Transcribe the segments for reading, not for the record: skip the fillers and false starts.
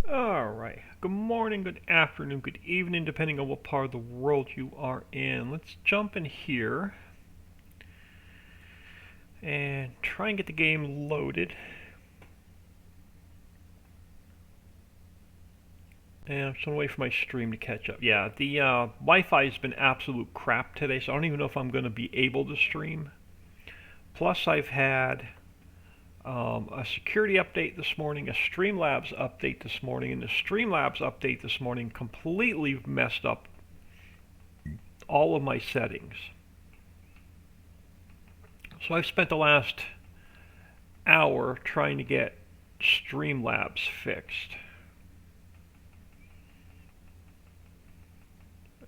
Alright, good morning, good afternoon, good evening, depending on what part of the world you are in. Let's jump in here and try and get the game loaded. And I'm just gonna wait for my stream to catch up. Yeah, the Wi-Fi has been absolute crap today, so I don't even know if I'm gonna be able to stream. Plus, I've had a security update this morning, a Streamlabs update this morning, and the Streamlabs update this morning completely messed up all of my settings. So I've spent the last hour trying to get Streamlabs fixed.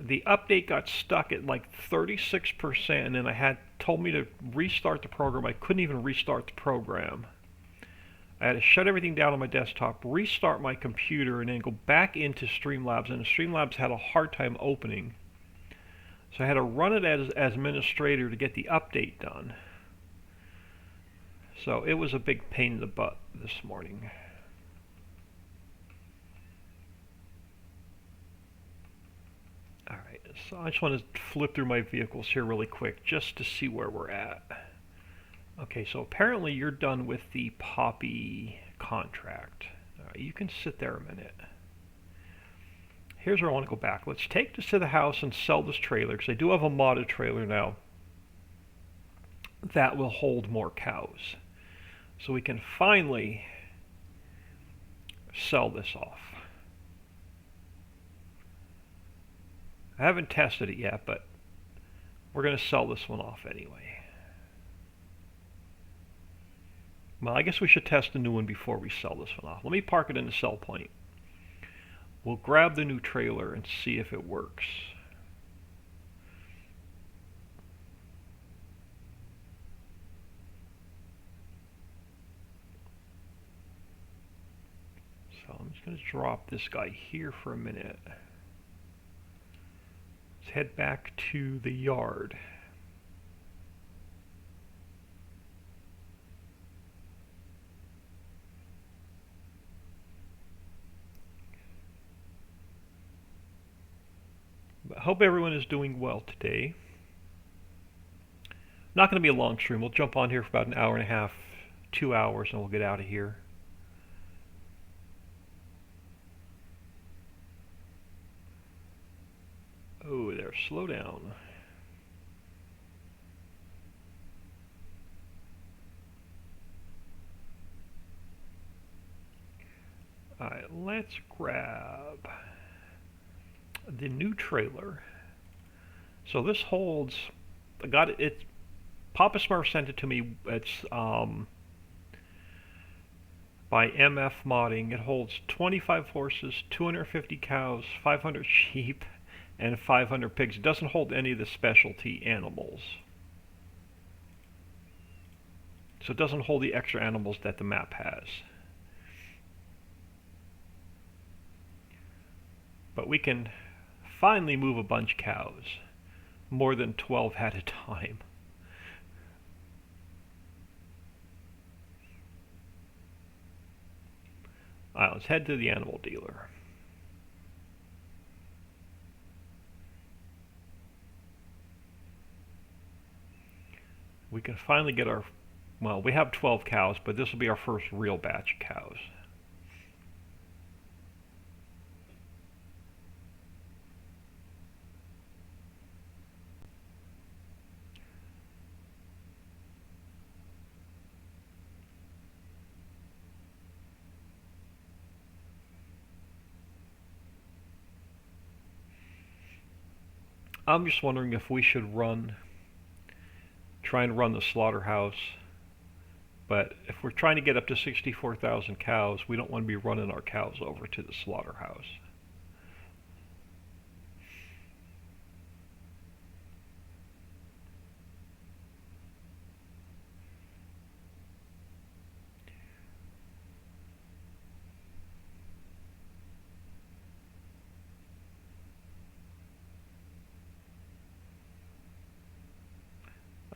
The update got stuck at like 36%, and then I had told me to restart the program. I couldn't even restart the program. I had to shut everything down on my desktop, restart my computer, and then go back into Streamlabs, and Streamlabs had a hard time opening. So I had to run it as administrator to get the update done. So it was a big pain in the butt this morning. Alright, so I just want to flip through my vehicles here really quick just to see where we're at. Okay, so apparently you're done with the Poppy contract. Alright, you can sit there a minute. Here's where I want to go back. Let's take this to the house and sell this trailer, because I do have a modded trailer now that will hold more cows. So we can finally sell this off. I haven't tested it yet, but we're going to sell this one off anyway. Well, I guess we should test the new one before we sell this one off. Let me park it in the sell point. We'll grab the new trailer and see if it works. So I'm just going to drop this guy here for a minute. Let's head back to the yard. I hope everyone is doing well today. Not going to be a long stream. We'll jump on here for about an hour and a half, 2 hours, and we'll get out of here. Oh, there, slow down. Alright, let's grab the new trailer. So this holds, I got it, Papa Smurf sent it to me. It's by MF Modding. It holds 25 horses, 250 cows, 500 sheep, and 500 pigs. It doesn't hold any of the specialty animals. So it doesn't hold the extra animals that the map has. But we can finally move a bunch of cows. More than 12 at a time. Alright, let's head to the animal dealer. We can finally get our, well, we have 12 cows, but this will be our first real batch of cows. I'm just wondering if we should try and run the slaughterhouse. But if we're trying to get up to 64,000 cows, we don't want to be running our cows over to the slaughterhouse.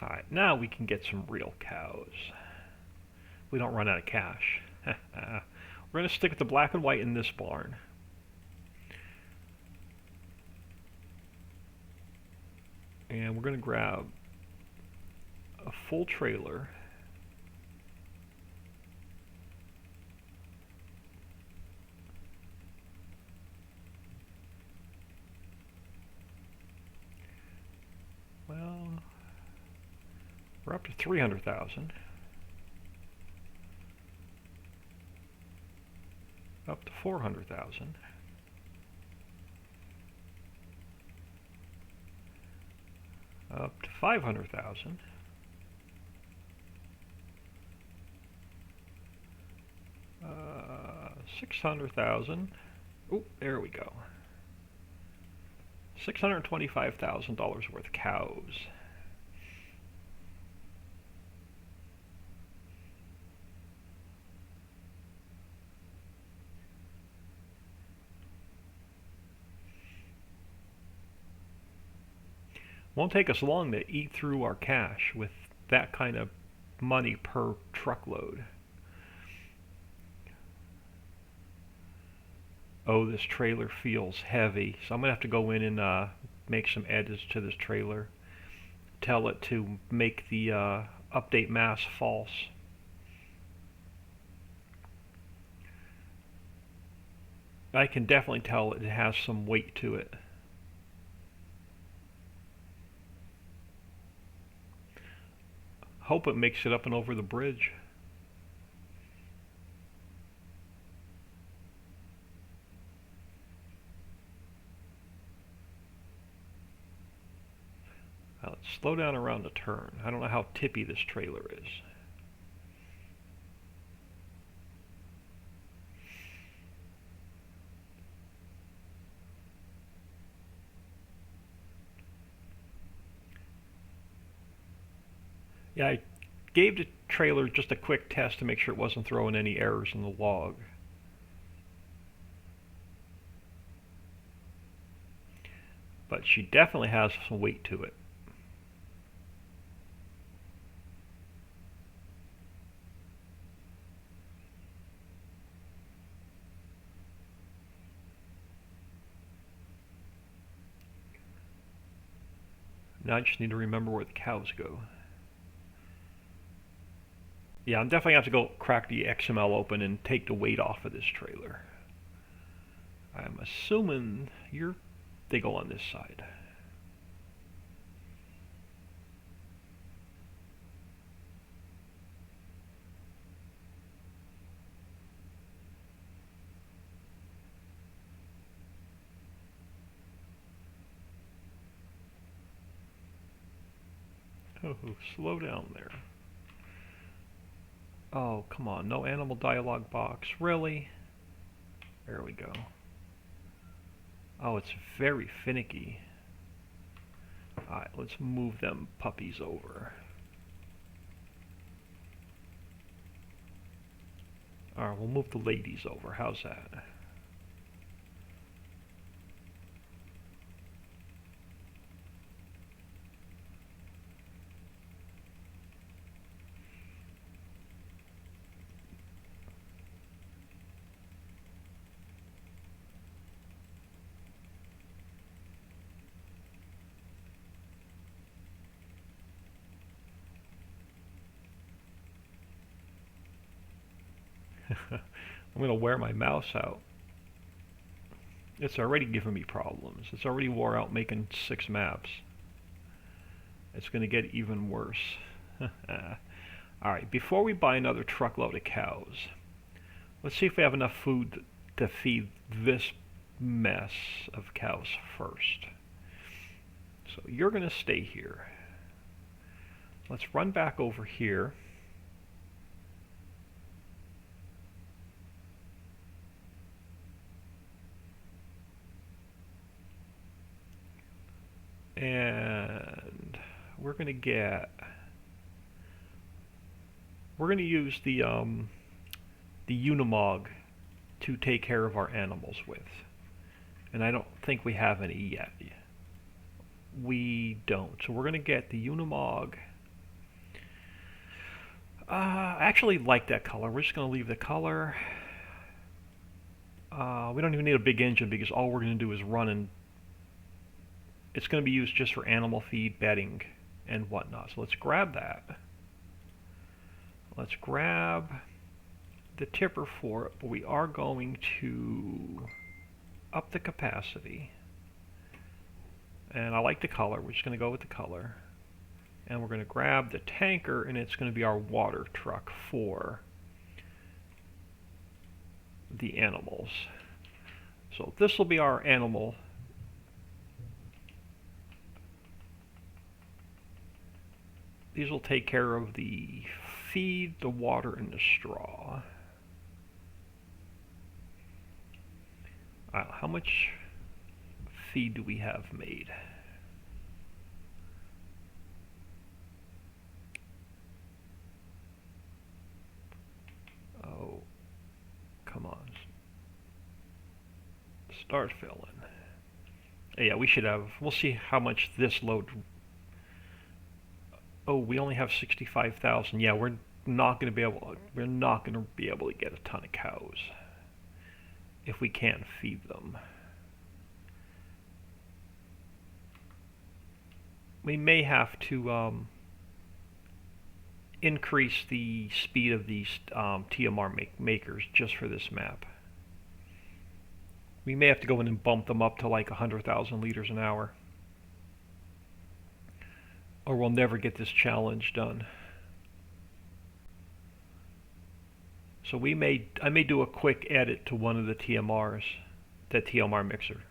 Alright, now we can get some real cows. We don't run out of cash. We're going to stick with the black and white in this barn. And we're going to grab a full trailer. Well, we're up to 300,000. Up to 400,000. Up to 500,000. Uh, 600,000. Oh, there we go. $625,000 worth of cows. Won't take us long to eat through our cash with that kind of money per truckload. Oh, this trailer feels heavy, so I'm gonna have to go in and make some edits to this trailer. Tell it to make the update mass false. I can definitely tell it has some weight to it. Hope it makes it up and over the bridge. Now let's slow down around the turn. I don't know how tippy this trailer is. Yeah, I gave the trailer just a quick test to make sure it wasn't throwing any errors in the log. But she definitely has some weight to it. Now I just need to remember where the cows go. Yeah, I'm definitely going to have to go crack the XML open and take the weight off of this trailer. I'm assuming they go on this side. Oh, slow down there. Oh, come on, no animal dialogue box. Really? There we go. Oh, it's very finicky. Alright, let's move them puppies over. Alright, we'll move the ladies over. How's that? I'm going to wear my mouse out. It's already giving me problems. It's already wore out making 6 maps. It's going to get even worse. Alright, before we buy another truckload of cows, let's see if we have enough food to feed this mess of cows first. So you're going to stay here. Let's run back over here. And we're going to use the Unimog to take care of our animals with. And I don't think we have any yet. We don't. So we're going to get the Unimog. I actually like that color. We're just going to leave the color. We don't even need a big engine because all we're going to do is run, and it's going to be used just for animal feed, bedding, and whatnot. So let's grab that. Let's grab the tipper for it, but we are going to up the capacity. And I like the color. We're just going to go with the color. And we're going to grab the tanker, and it's going to be our water truck for the animals. So this will be our animal. These will take care of the feed, the water, and the straw. How much feed do we have made? Oh, come on. Start filling. Yeah, we should have, we'll see how much this load. Oh, we only have 65,000. Yeah, we're not going to be able to get a ton of cows if we can't feed them. We may have to increase the speed of these TMR makers just for this map. We may have to go in and bump them up to like 100,000 liters an hour, or we'll never get this challenge done. So I may do a quick edit to one of the TMRs, that TMR mixer.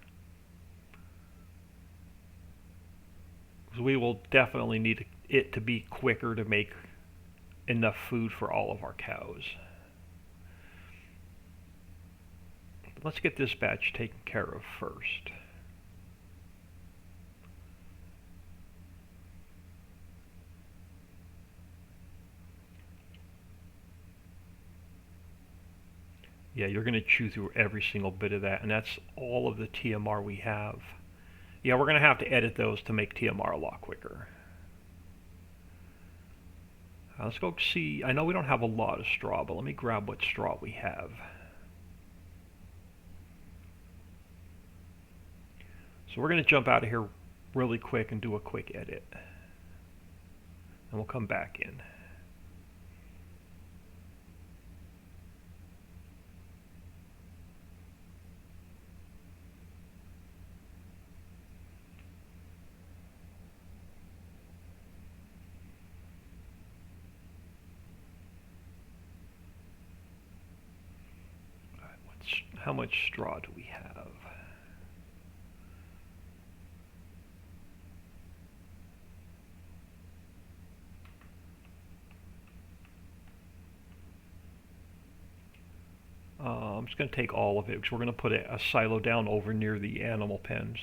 Because we will definitely need it to be quicker to make enough food for all of our cows. Let's get this batch taken care of first. Yeah, you're going to chew through every single bit of that, and that's all of the TMR we have. Yeah, we're going to have to edit those to make TMR a lot quicker. Let's go see. I know we don't have a lot of straw, but let me grab what straw we have. So we're going to jump out of here really quick and do a quick edit. And we'll come back in. How much straw do we have? I'm just going to take all of it because we're going to put a silo down over near the animal pens.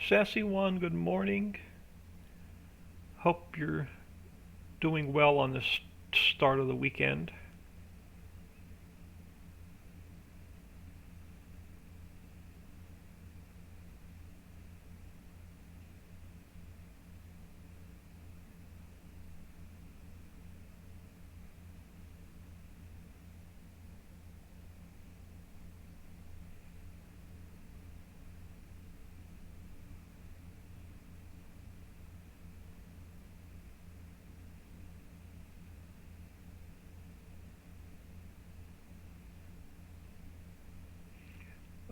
Sassy One, good morning. Hope you're doing well on this start of the weekend.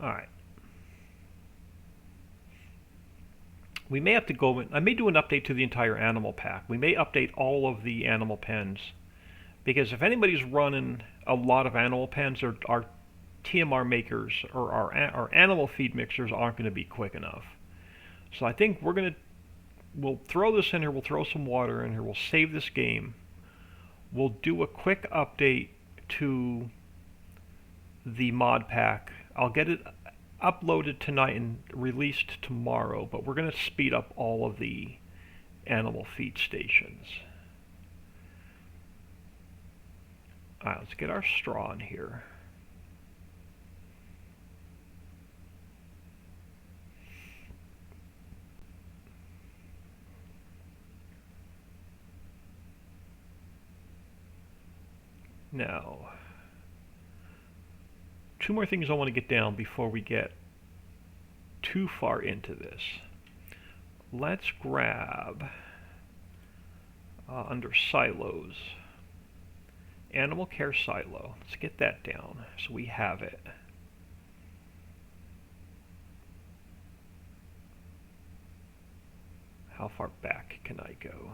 Alright. We may have to go in. I may do an update to the entire animal pack. We may update all of the animal pens. Because if anybody's running a lot of animal pens, our TMR makers or our animal feed mixers aren't going to be quick enough. So I think we'll throw this in here, we'll throw some water in here, we'll save this game. We'll do a quick update to the mod pack. I'll get it uploaded tonight and released tomorrow, but we're going to speed up all of the animal feed stations. Alright, let's get our straw in here. Now, two more things I want to get down before we get too far into this. Let's grab under silos, animal care silo. Let's get that down so we have it. How far back can I go?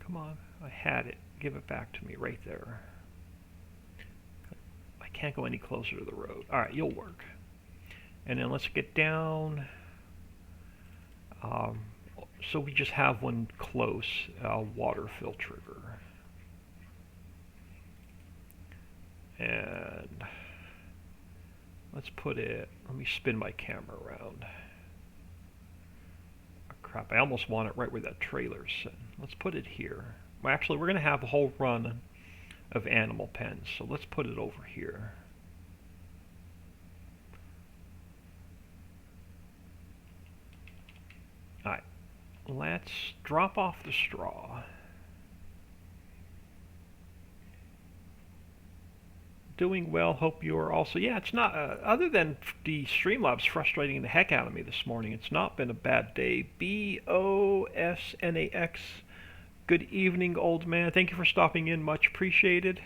Come on, I had it. Give it back to me right there. I can't go any closer to the road. Alright, you'll work. And then let's get down. So we just have one close, water fill trigger. And let's put it, let me spin my camera around. Oh, crap, I almost want it right where that trailer's sitting. Let's put it here. Well, actually, we're going to have a whole run of animal pens, so let's put it over here. Alright, let's drop off the straw. Doing well, hope you are also. Yeah, it's not, other than the Streamlabs frustrating the heck out of me this morning, it's not been a bad day. BOSNAX, good evening, old man. Thank you for stopping in, much appreciated.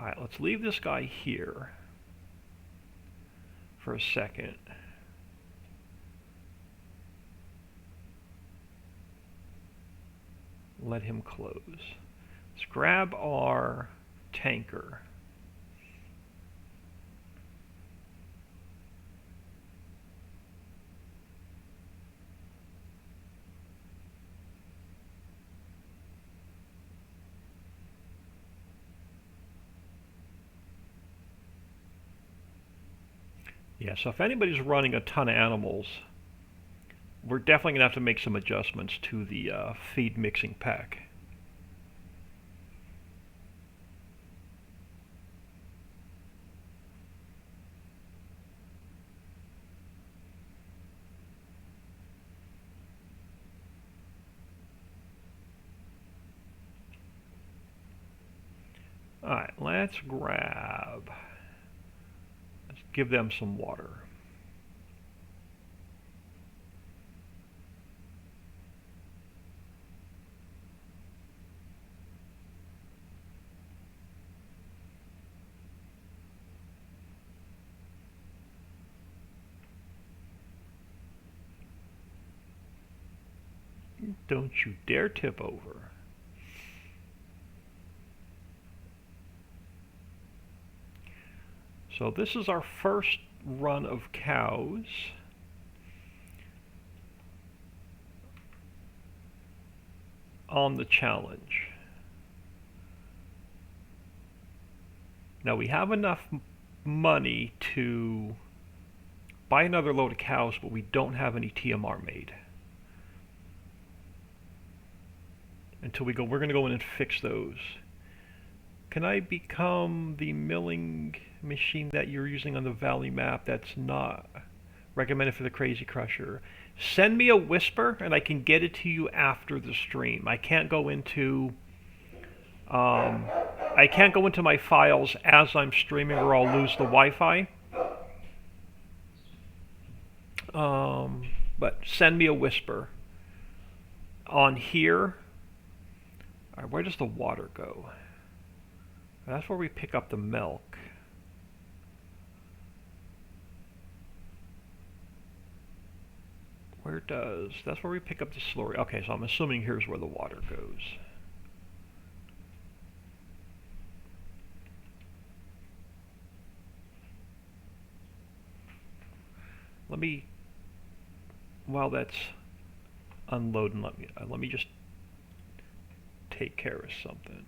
Alright, let's leave this guy here for a second. Let him close. Let's grab our tanker. Yeah, so if anybody's running a ton of animals, we're definitely going to have to make some adjustments to the feed mixing pack. Alright, let's give them some water. Don't you dare tip over. So this is our first run of cows. On the challenge. Now we have enough money to buy another load of cows, but we don't have any TMR made. Until we go, we're going to go in and fix those. Can I become the milling machine that you're using on the Valley map that's not recommended for the Crazy Crusher? Send me a whisper and I can get it to you after the stream. I can't go into my files as I'm streaming or I'll lose the Wi-Fi. But send me a whisper. On here, alright, where does the water go? That's where we pick up the milk. That's where we pick up the slurry. Okay, so I'm assuming here's where the water goes. Let me while that's unloading, let me just take care of something.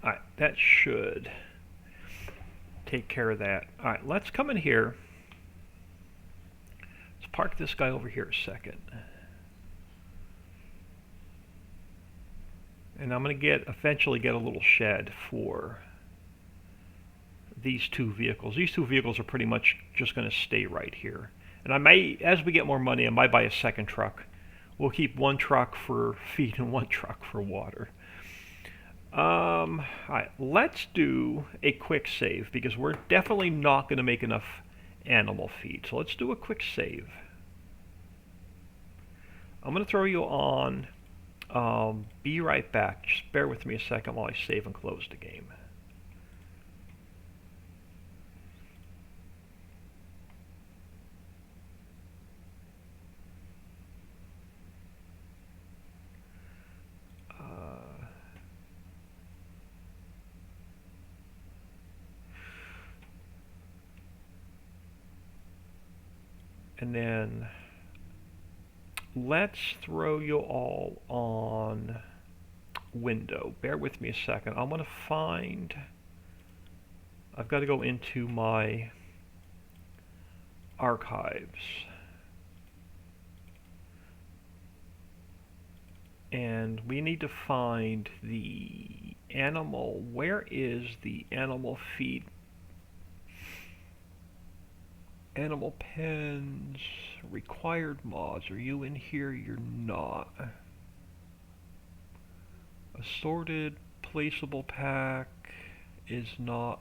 Alright, that should take care of that. Alright, let's come in here. Let's park this guy over here a second. And I'm going to eventually get a little shed for these two vehicles. These two vehicles are pretty much just going to stay right here. And I may, as we get more money, I might buy a second truck. We'll keep one truck for feed and one truck for water. Alright, let's do a quick save because we're definitely not going to make enough animal feed. So let's do a quick save. I'm going to throw you on. Be right back. Just bear with me a second while I save and close the game. And then let's throw you all on window. Bear with me a second. I'm going to find... I've got to go into my archives. And we need to find the animal. Where is the animal feed? Animal pens, required mods. Are you in here? You're not. Assorted, placeable pack is not.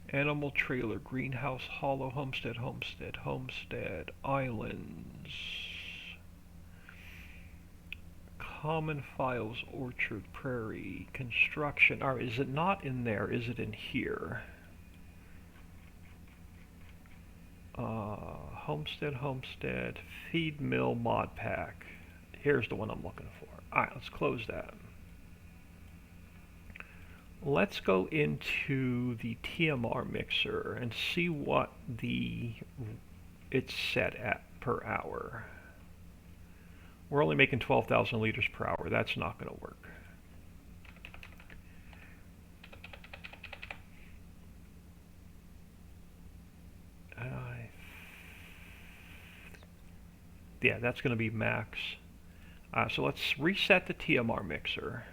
Animal trailer, greenhouse, hollow, homestead, homestead, homestead, islands. Common files, orchard, prairie, construction. Or is it not in there? Is it in here? Homestead, homestead, feed mill, mod pack. Here's the one I'm looking for. Alright, let's close that. Let's go into the TMR mixer and see what it's set at per hour. We're only making 12,000 liters per hour. That's not going to work. Yeah, that's going to be max. So let's reset the TMR mixer.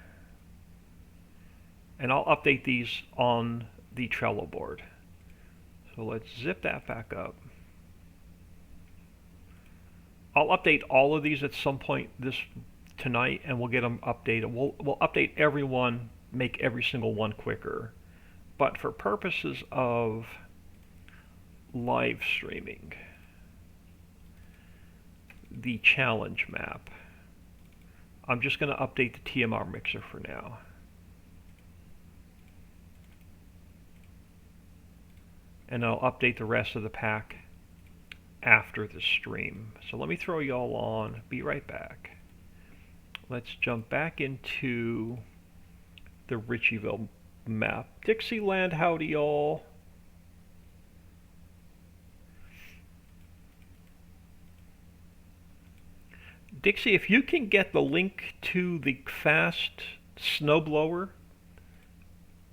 And I'll update these on the Trello board. So let's zip that back up. I'll update all of these at some point tonight, and we'll get them updated. We'll update every one, make every single one quicker. But for purposes of live streaming, the challenge map, I'm just going to update the TMR mixer for now. And I'll update the rest of the pack after the stream. So let me throw you all on. Be right back. Let's jump back into the Ritchieville map. Dixieland, howdy y'all. Dixie, if you can get the link to the fast snowblower,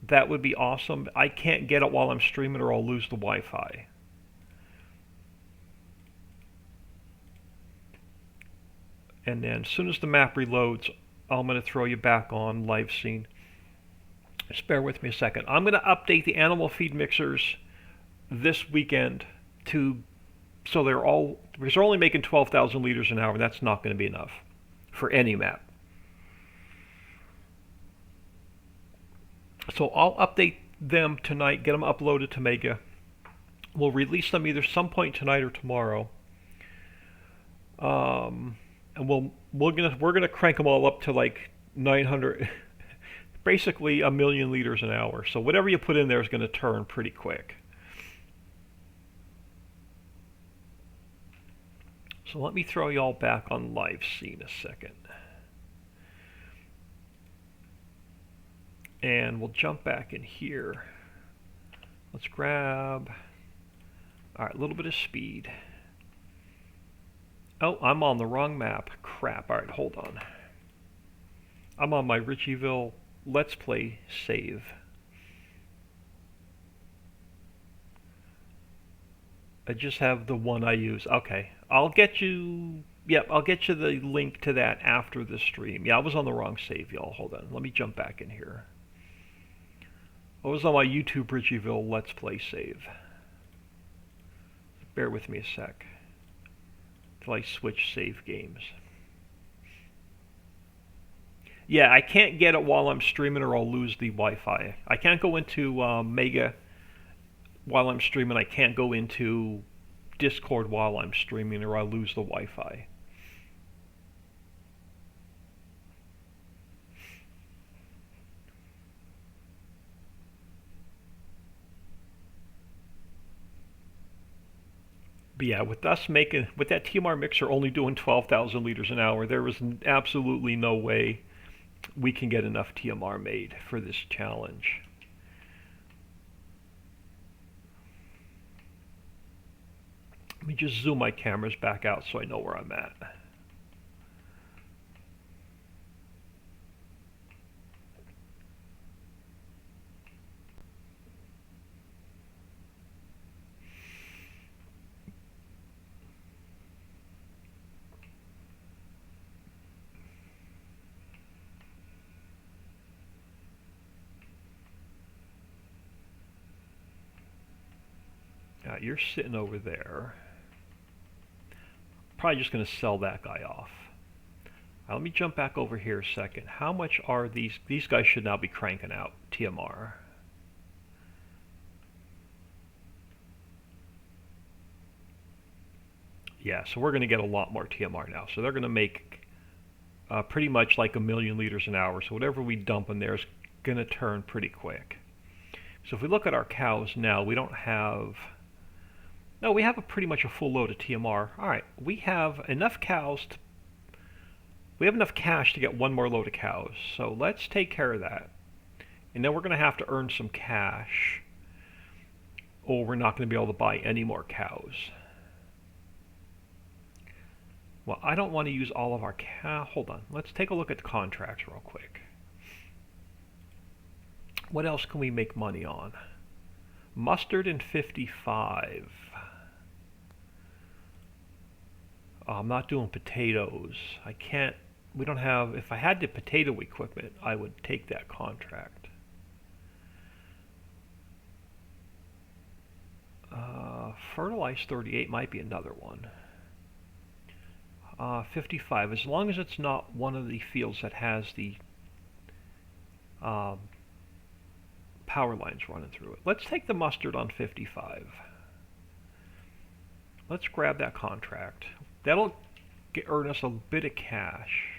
that would be awesome. I can't get it while I'm streaming or I'll lose the Wi-Fi. And then as soon as the map reloads, I'm going to throw you back on live scene. Just bear with me a second. I'm going to update the animal feed mixers this weekend so they're all, because they're only making 12,000 liters an hour, and that's not going to be enough for any map. So I'll update them tonight, get them uploaded to Mega. We'll release them either some point tonight or tomorrow. and we're gonna crank them all up to like 900, basically a million liters an hour. So whatever you put in there is going to turn pretty quick. So let me throw y'all back on live scene a second. And we'll jump back in here. Let's grab, all right, a little bit of speed. Oh, I'm on the wrong map. Crap. All right, hold on. I'm on my Ritchieville Let's Play save. I just have the one I use. Okay, I'll get you. Yep, I'll get you the link to that after the stream. Yeah, I was on the wrong save, y'all. Hold on. Let me jump back in here. I was on my YouTube Ritchieville Let's Play save. Bear with me a sec till I switch save games. Yeah, I can't get it while I'm streaming or I'll lose the Wi-Fi. I can't go into Mega while I'm streaming. I can't go into Discord while I'm streaming or I'll lose the Wi-Fi. But yeah, with that TMR mixer only doing 12,000 liters an hour, there was absolutely no way we can get enough TMR made for this challenge. Let me just zoom my cameras back out so I know where I'm at. You're sitting over there. Probably just going to sell that guy off. Let me jump back over here a second. How much are these? These guys should now be cranking out TMR. Yeah, so we're going to get a lot more TMR now. So they're going to make pretty much like a million liters an hour. So whatever we dump in there is going to turn pretty quick. So if we look at our cows now, we don't have... No, we have pretty much a full load of TMR. All right, we have enough cows. We have enough cash to get one more load of cows. So let's take care of that. And then we're going to have to earn some cash, or we're not going to be able to buy any more cows. Well, I don't want to use all of our cow. Hold on. Let's take a look at the contracts real quick. What else can we make money on? Mustard and 55. I'm not doing potatoes. I can't. We don't have. If I had the potato equipment, I would take that contract. Fertilize 38 might be another one. 55. As long as it's not one of the fields that has the power lines running through it. Let's take the mustard on 55. Let's grab that contract. That'll earn us a bit of cash.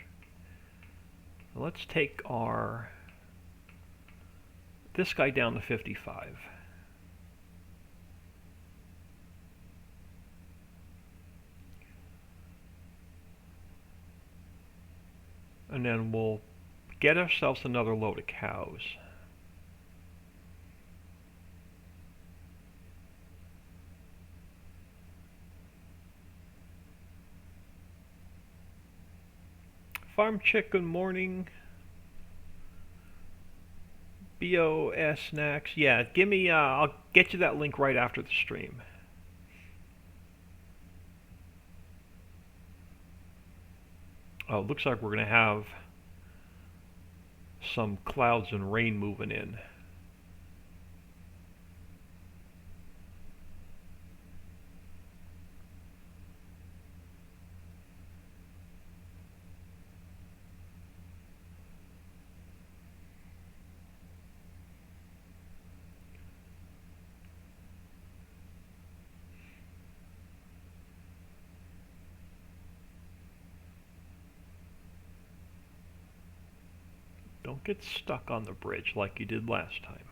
Let's take this guy down to 55. And then we'll get ourselves another load of cows. Farm Chick, good morning. BOS Snacks. Yeah, give me, I'll get you that link right after the stream. Oh, looks like we're going to have some clouds and rain moving in. Don't get stuck on the bridge like you did last time.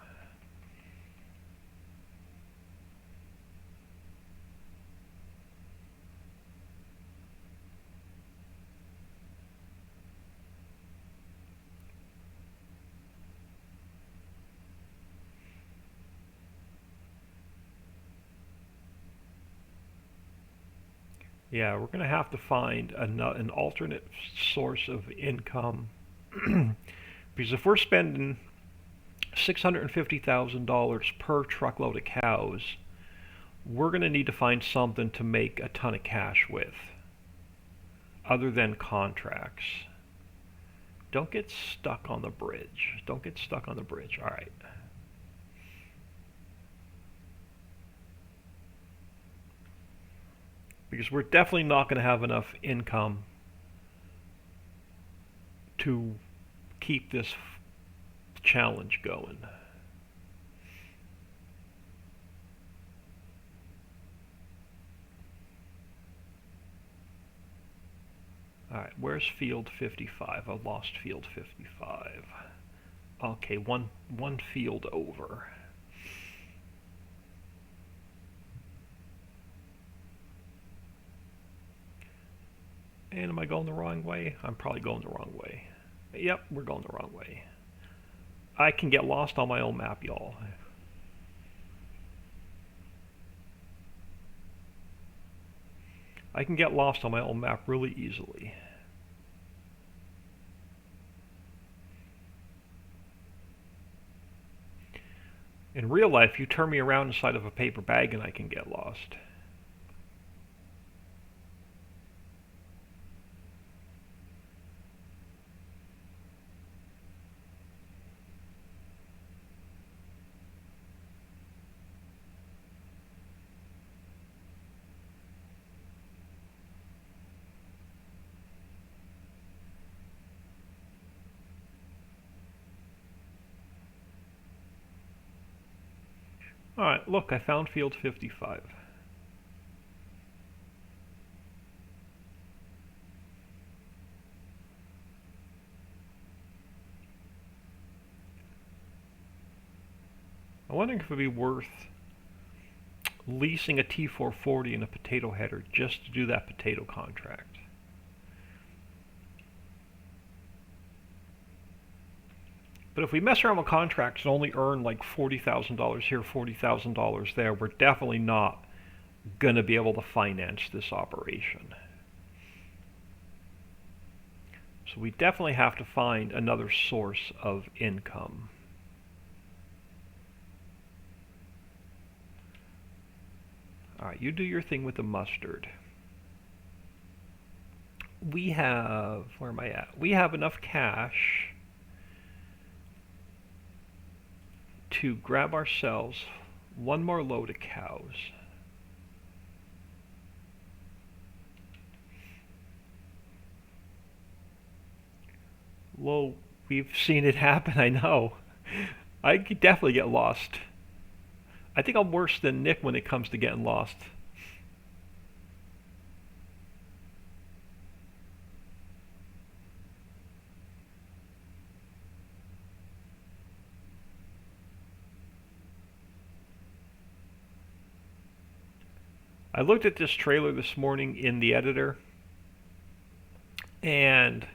Yeah, we're going to have to find an alternate source of income. Because if we're spending $650,000 per truckload of cows, we're going to need to find something to make a ton of cash with, other than contracts. Don't get stuck on the bridge. Don't get stuck on the bridge. All right. Because we're definitely not going to have enough income to keep this challenge going. Alright, where's field 55? I lost field 55. Okay, one field over. And am I going the wrong way? I'm probably going the wrong way. Yep, we're going the wrong way. I can get lost on my own map, y'all. I can get lost on my own map really easily. In real life, you turn me around inside of a paper bag and I can get lost. Alright, look, I found field 55. I'm wondering if it would be worth leasing a T440 and a potato header just to do that potato contract. But if we mess around with contracts and only earn like $40,000 here, $40,000 there, we're definitely not going to be able to finance this operation. So we definitely have to find another source of income. Alright, you do your thing with the mustard. We have, where am I at? We have enough cash to grab ourselves one more load of cows. Well, we've seen it happen, I know. I could definitely get lost. I think I'm worse than Nick when it comes to getting lost. I looked at this trailer this morning in the editor, and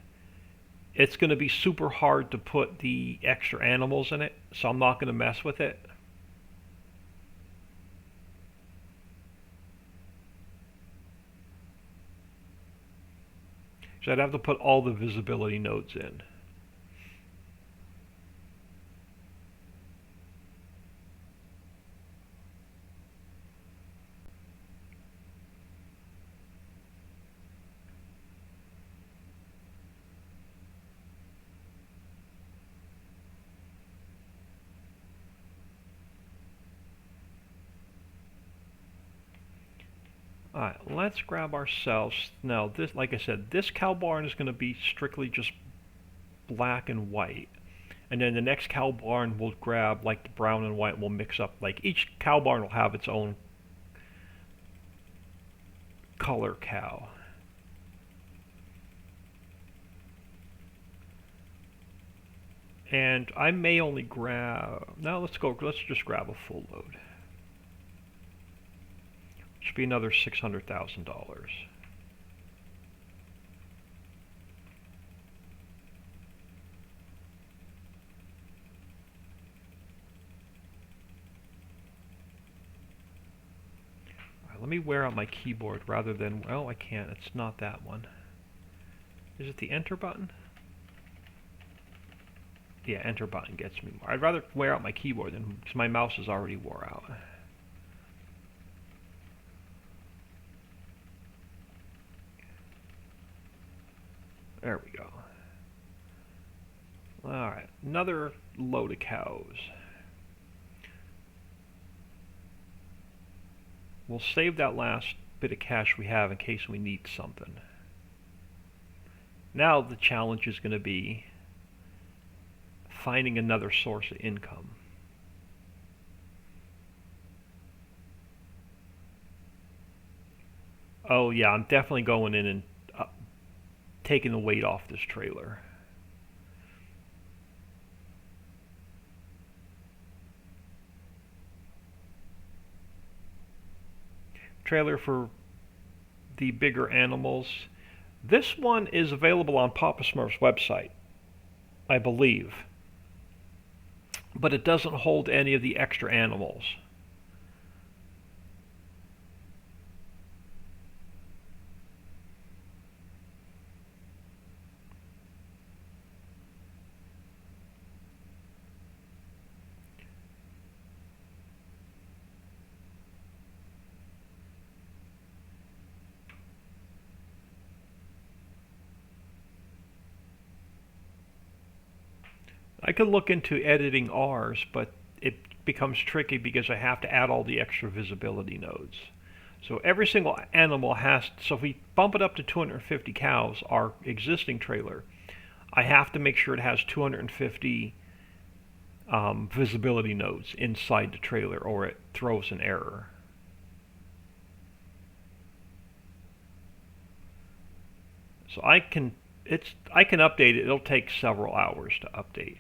it's going to be super hard to put the extra animals in it, so I'm not going to mess with it. So I'd have to put all the visibility nodes in. Alright, let's grab ourselves, now this, like I said, this cow barn is going to be strictly just black and white. And then the next cow barn we'll grab like the brown and white and we'll mix up, like each cow barn will have its own color cow. And I may only grab, no, let's just grab a full load. Should be another $600,000. Let me wear out my keyboard rather than, well, I can't, it's not that one. Is it the enter button? Yeah, enter button gets me more. I'd rather wear out my keyboard than, because my mouse is already wore out. There we go. Alright, another load of cows. We'll save that last bit of cash we have in case we need something. Now the challenge is going to be finding another source of income. Oh yeah, I'm definitely going in and taking the weight off this trailer. Trailer for the bigger animals. This one is available on Papa Smurf's website, I believe. But it doesn't hold any of the extra animals. I could look into editing ours, but it becomes tricky because I have to add all the extra visibility nodes. So every single animal has, so if we bump it up to 250 cows, our existing trailer, I have to make sure it has 250 visibility nodes inside the trailer or it throws an error. So I can update it. It'll take several hours to update.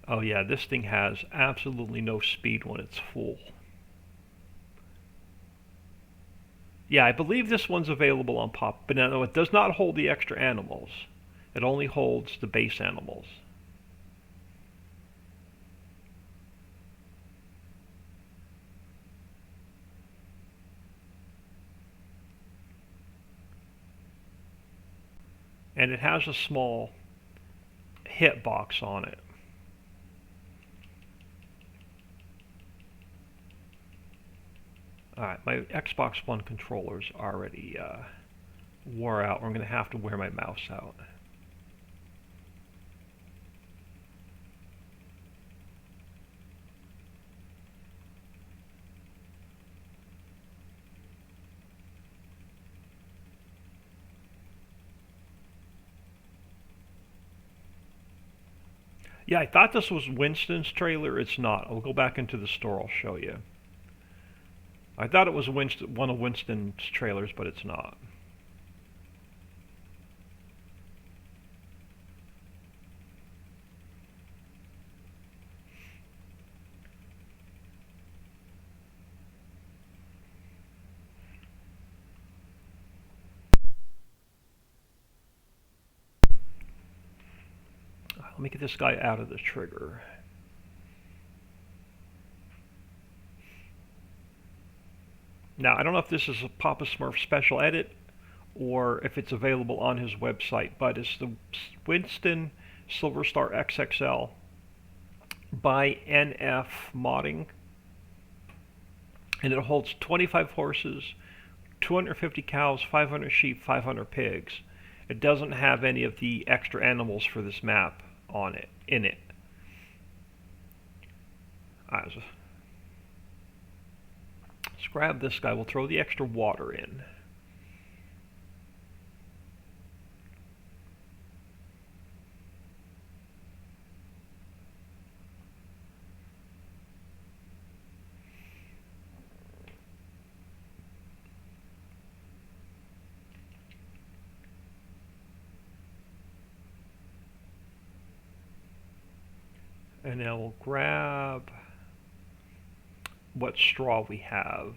Oh yeah, this thing has absolutely no speed when it's full. Yeah, I believe this one's available on Pop, but no, it does not hold the extra animals. It only holds the base animals. And it has a small hitbox on it. Alright, my Xbox One controller's already wore out. I'm going to have to wear my mouse out. Yeah, I thought this was Winston's trailer. It's not. I'll go back into the store. I'll show you. I thought it was one of Winston's trailers, but it's not. Let me get this guy out of the trigger. Now, I don't know if this is a Papa Smurf special edit or if it's available on his website, but it's the Winston Silver Star XXL by NF Modding. And it holds 25 horses, 250 cows, 500 sheep, 500 pigs. It doesn't have any of the extra animals for this map on it, in it. Let's grab this guy. We'll throw the extra water in. And now we'll grab what straw we have.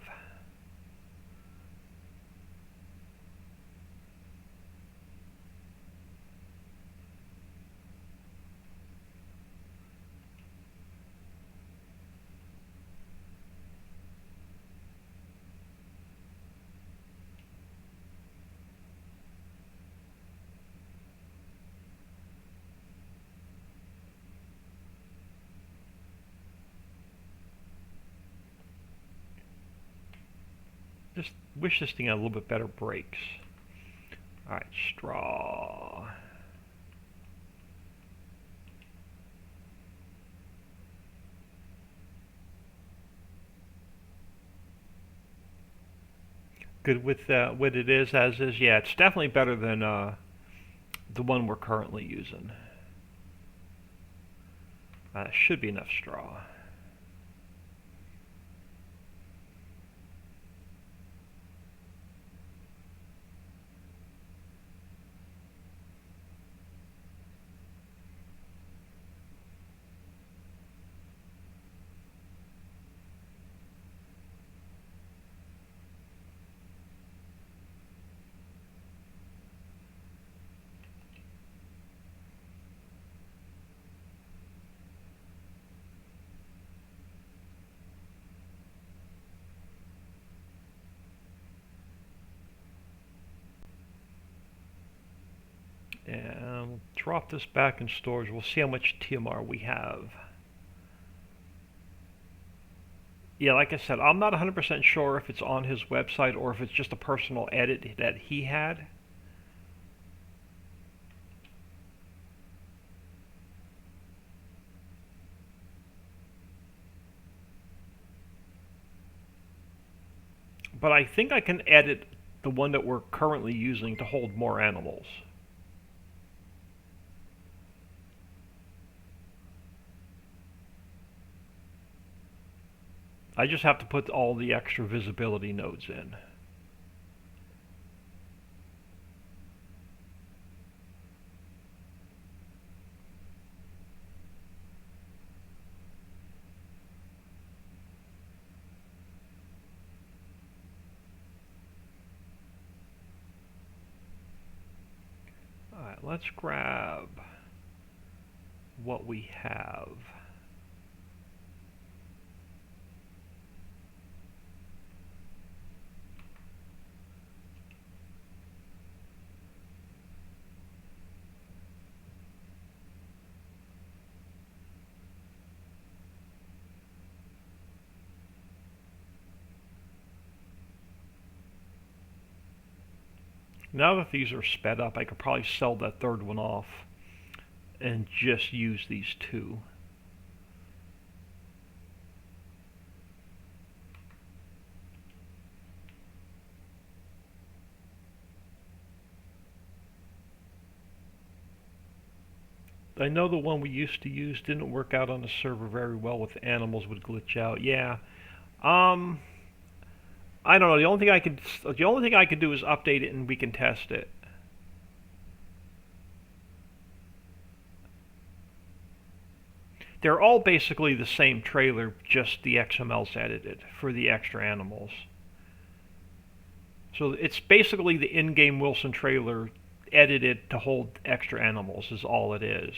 Just wish this thing had a little bit better brakes. Alright, straw. Good with what it is as is. Yeah, it's definitely better than the one we're currently using. Should be enough straw. And we'll drop this back in storage. We'll see how much TMR we have. Yeah, like I said, I'm not 100% sure if it's on his website or if it's just a personal edit that he had. But I think I can edit the one that we're currently using to hold more animals. I just have to put all the extra visibility nodes in. Alright, let's grab what we have. Now that these are sped up, I could probably sell that third one off and just use these two. I know the one we used to use didn't work out on the server very well with animals would glitch out. Yeah. I don't know. The only thing I could do is update it and we can test it. They're all basically the same trailer, just the XML's edited for the extra animals. So it's basically the in-game Wilson trailer edited to hold extra animals is all it is.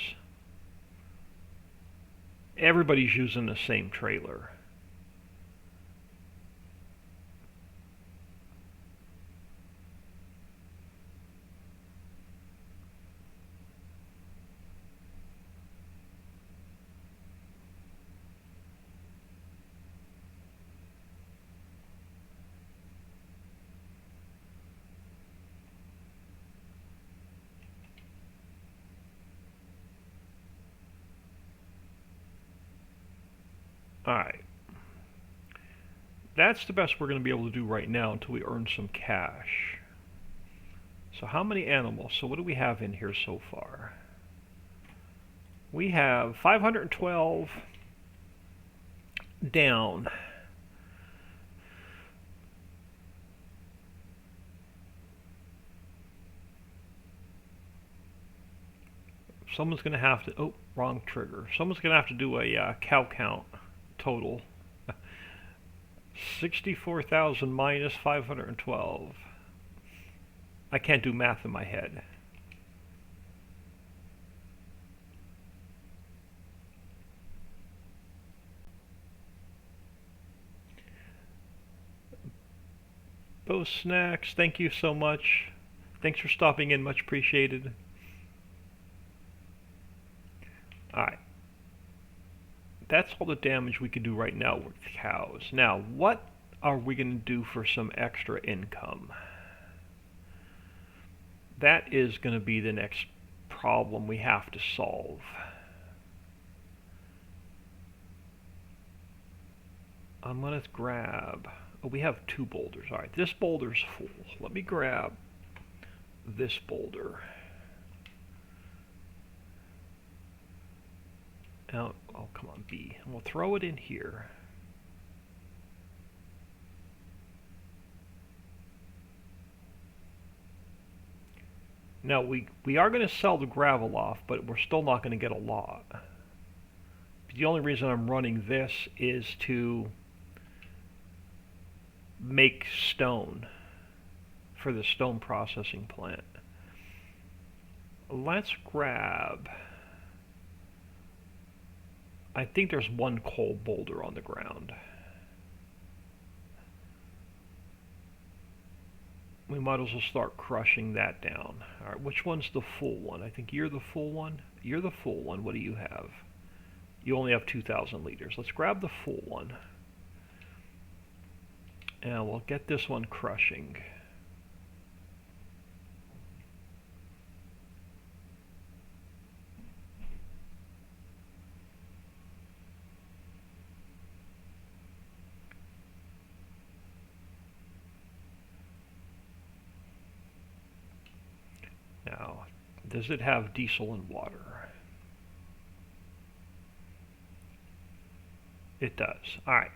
Everybody's using the same trailer. Alright. That's the best we're going to be able to do right now until we earn some cash. So how many animals? So what do we have in here so far? We have 512 down. Someone's going to have to, oh, wrong trigger. Someone's going to have to do a cow count total. 64,000 minus 512. I can't do math in my head. Bo Snacks, thank you so much. Thanks for stopping in, much appreciated. Alright. That's all the damage we can do right now with cows. Now, what are we going to do for some extra income? That is going to be the next problem we have to solve. I'm going to grab... Oh, we have 2 boulders. Alright, this boulder's full. Let me grab this boulder. Now, oh, come on, B. And we'll throw it in here. Now, we are going to sell the gravel off, but we're still not going to get a lot. The only reason I'm running this is to make stone for the stone processing plant. Let's grab... I think there's 1 coal boulder on the ground. We might as well start crushing that down. Alright, which one's the full one? I think you're the full one. You're the full one. What do you have? You only have 2,000 liters. Let's grab the full one. And we'll get this one crushing. Now, does it have diesel and water? It does. Alright.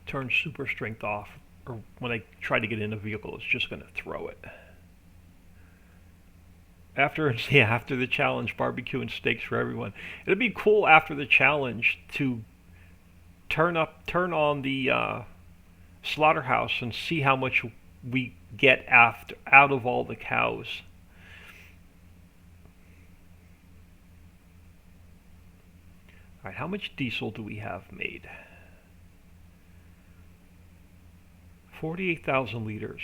Turn super strength off, or when I try to get in a vehicle, it's just going to throw it. After the challenge, barbecue and steaks for everyone. It'd be cool after the challenge to turn on the slaughterhouse and see how much we get out of all the cows. All right, how much diesel do we have made? 48,000 liters.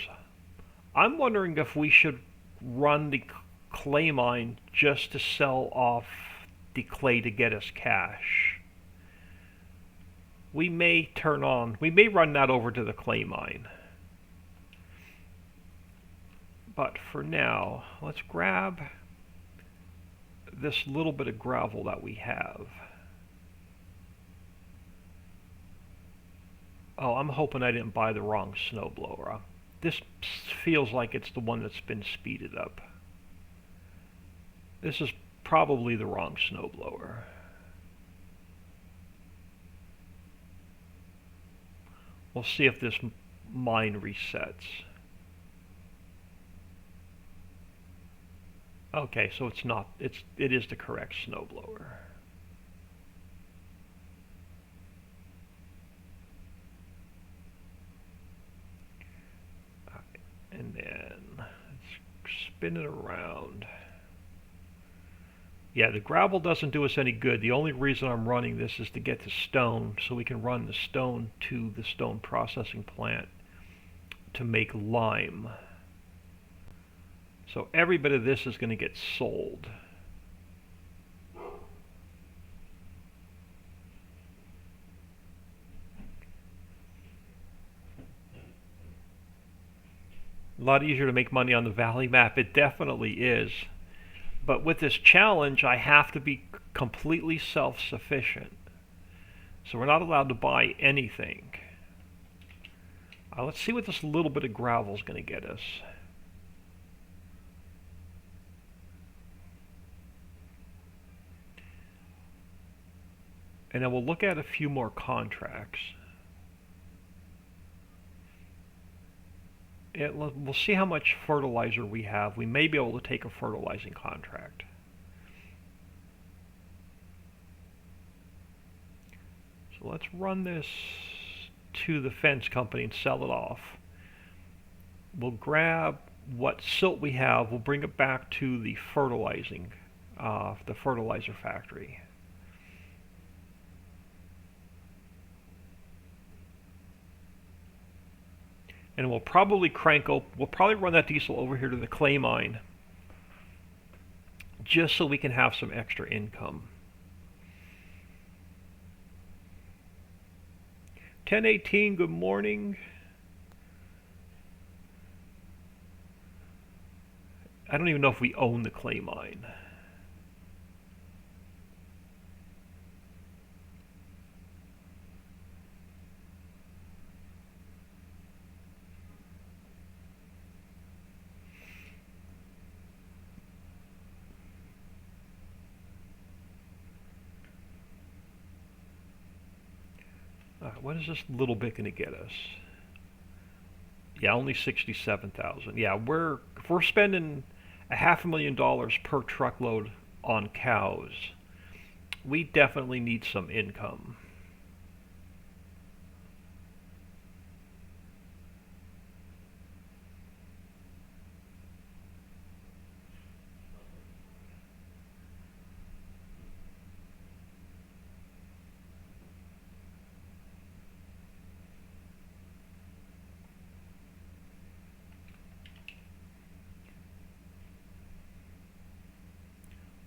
I'm wondering if we should run the clay mine just to sell off the clay to get us cash. We may run that over to the clay mine. But for now, let's grab this little bit of gravel that we have. Oh, I'm hoping I didn't buy the wrong snowblower. This feels like it's the one that's been speeded up. This is probably the wrong snowblower. We'll see if this mine resets. Okay, so it's not, it is the correct snowblower. And then let's spin it around. Yeah, the gravel doesn't do us any good. The only reason I'm running this is to get the stone, so we can run the stone to the stone processing plant to make lime. So every bit of this is going to get sold. A lot easier to make money on the Valley map. It definitely is. But with this challenge, I have to be completely self-sufficient. So we're not allowed to buy anything. Let's see what this little bit of gravel is going to get us. And then we'll look at a few more contracts. we'll see how much fertilizer we have. We may be able to take a fertilizing contract. So let's run this to the fence company and sell it off. We'll grab what silt we have. We'll bring it back to the the fertilizer factory. And we'll probably run that diesel over here to the clay mine, just so we can have some extra income. 1018, good morning. I don't even know if we own the clay mine. What is this little bit going to get us? Yeah, only 67,000. Yeah, if we're spending $500,000 per truckload on cows, we definitely need some income.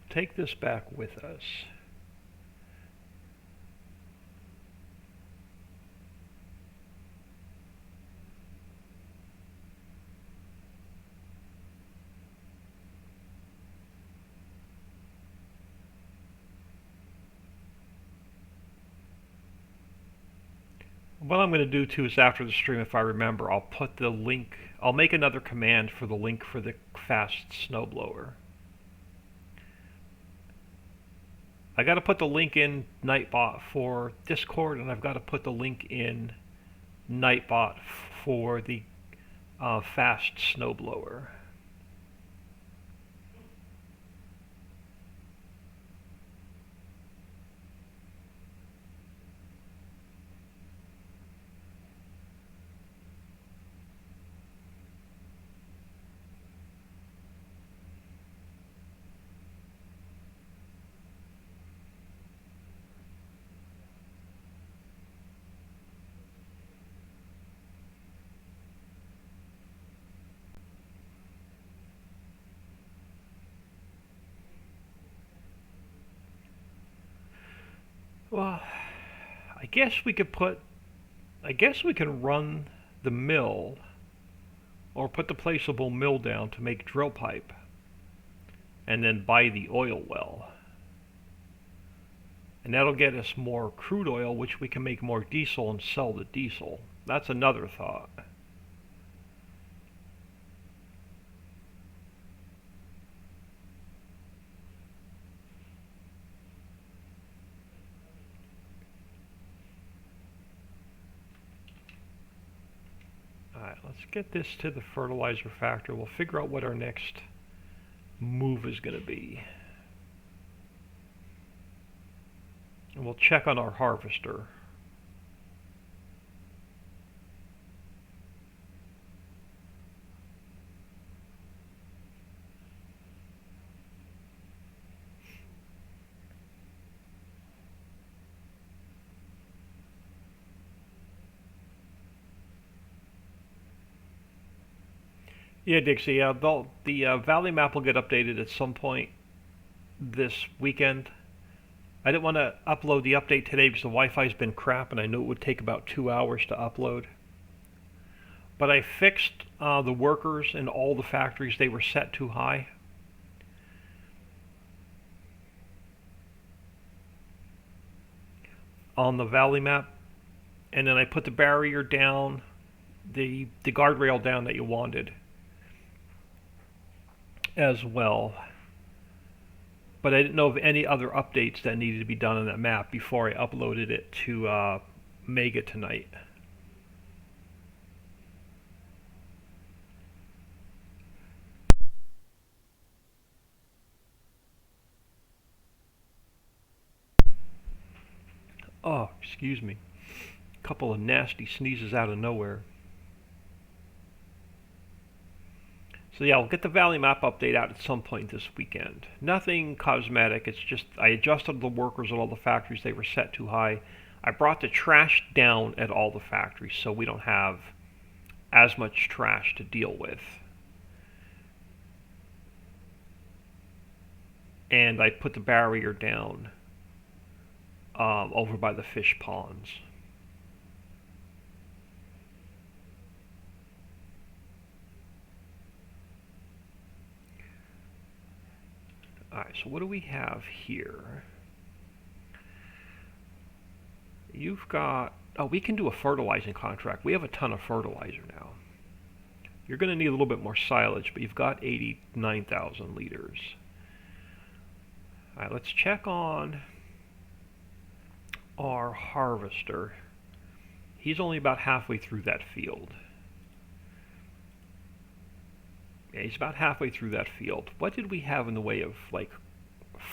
Take this back with us. What I'm going to do too is after the stream, if I remember, I'll put the link, I'll make another command for the link for the fast snowblower. I got to put the link in Nightbot for Discord, and I've got to put the link in Nightbot for the fast snowblower. Well, I guess we can run the mill, or put the placeable mill down to make drill pipe, and then buy the oil well. And that'll get us more crude oil, which we can make more diesel and sell the diesel. That's another thought. Alright, let's get this to the fertilizer factory. We'll figure out what our next move is going to be. And we'll check on our harvester. Yeah, Dixie, the Valley map will get updated at some point this weekend. I didn't want to upload the update today because the Wi-Fi's been crap, and I knew it would take about 2 hours to upload. But I fixed the workers in all the factories. They were set too high. On the Valley map. And then I put the barrier down, the guardrail down that you wanted as well. But I didn't know of any other updates that needed to be done on that map before I uploaded it to Mega tonight. Oh, excuse me. Couple of nasty sneezes out of nowhere. So yeah, I'll get the Valley map update out at some point this weekend. Nothing cosmetic, it's just I adjusted the workers at all the factories, they were set too high. I brought the trash down at all the factories so we don't have as much trash to deal with. And I put the barrier down over by the fish ponds. Alright, so what do we have here? You've got... Oh, we can do a fertilizing contract. We have a ton of fertilizer now. You're going to need a little bit more silage, but you've got 89,000 liters. Alright, let's check on our harvester. He's only about halfway through that field. Yeah, he's about halfway through that field. What did we have in the way of, like,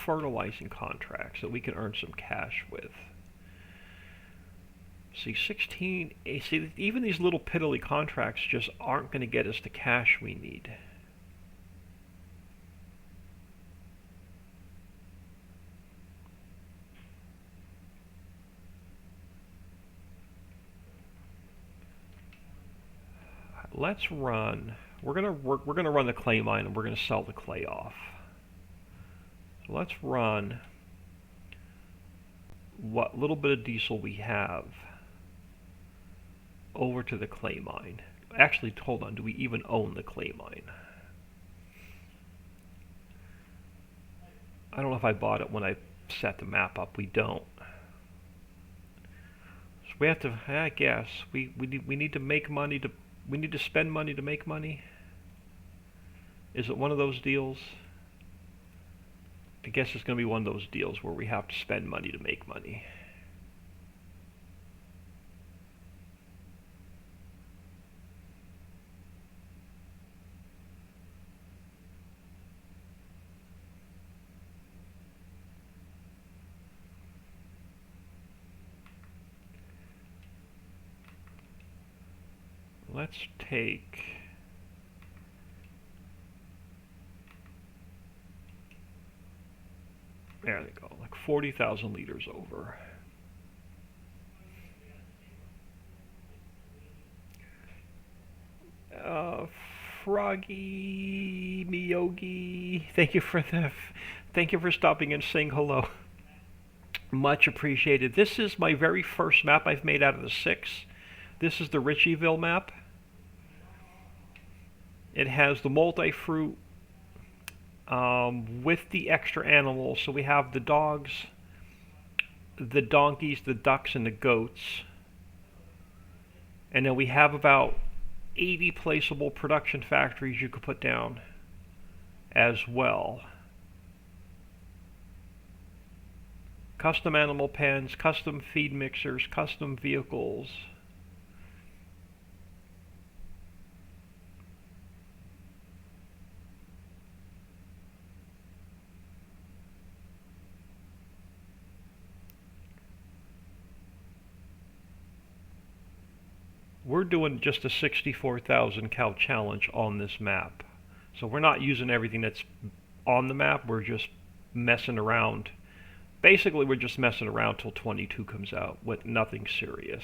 fertilizing contracts that we can earn some cash with? See, 16... See, even these little piddly contracts just aren't going to get us the cash we need. Let's run... We're gonna run the clay mine and we're gonna sell the clay off. So let's run what little bit of diesel we have over to the clay mine. Actually, hold on, do we even own the clay mine? I don't know if I bought it when I set the map up. We don't. So we have to, I guess, we need to make money to, we need to spend money to make money? Is it one of those deals? I guess it's going to be one of those deals where we have to spend money to make money. Let's take... There they go, like 40,000 liters over. Froggy Miyogi, thank you for stopping and saying hello. Much appreciated. This is my very first map I've made out of the 6. This is the Ritchieville map. It has the multi-fruit with the extra animals. So we have the dogs, the donkeys, the ducks, and the goats. And then we have about 80 placeable production factories you could put down as well. Custom animal pens, custom feed mixers, custom vehicles. We're doing just a 64,000 cow challenge on this map. So we're not using everything that's on the map, we're just messing around. Basically, we're just messing around till 22 comes out with nothing serious.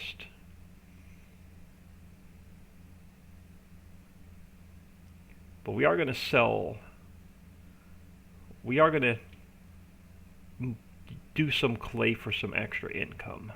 But we are going to sell... We are going to do some clay for some extra income.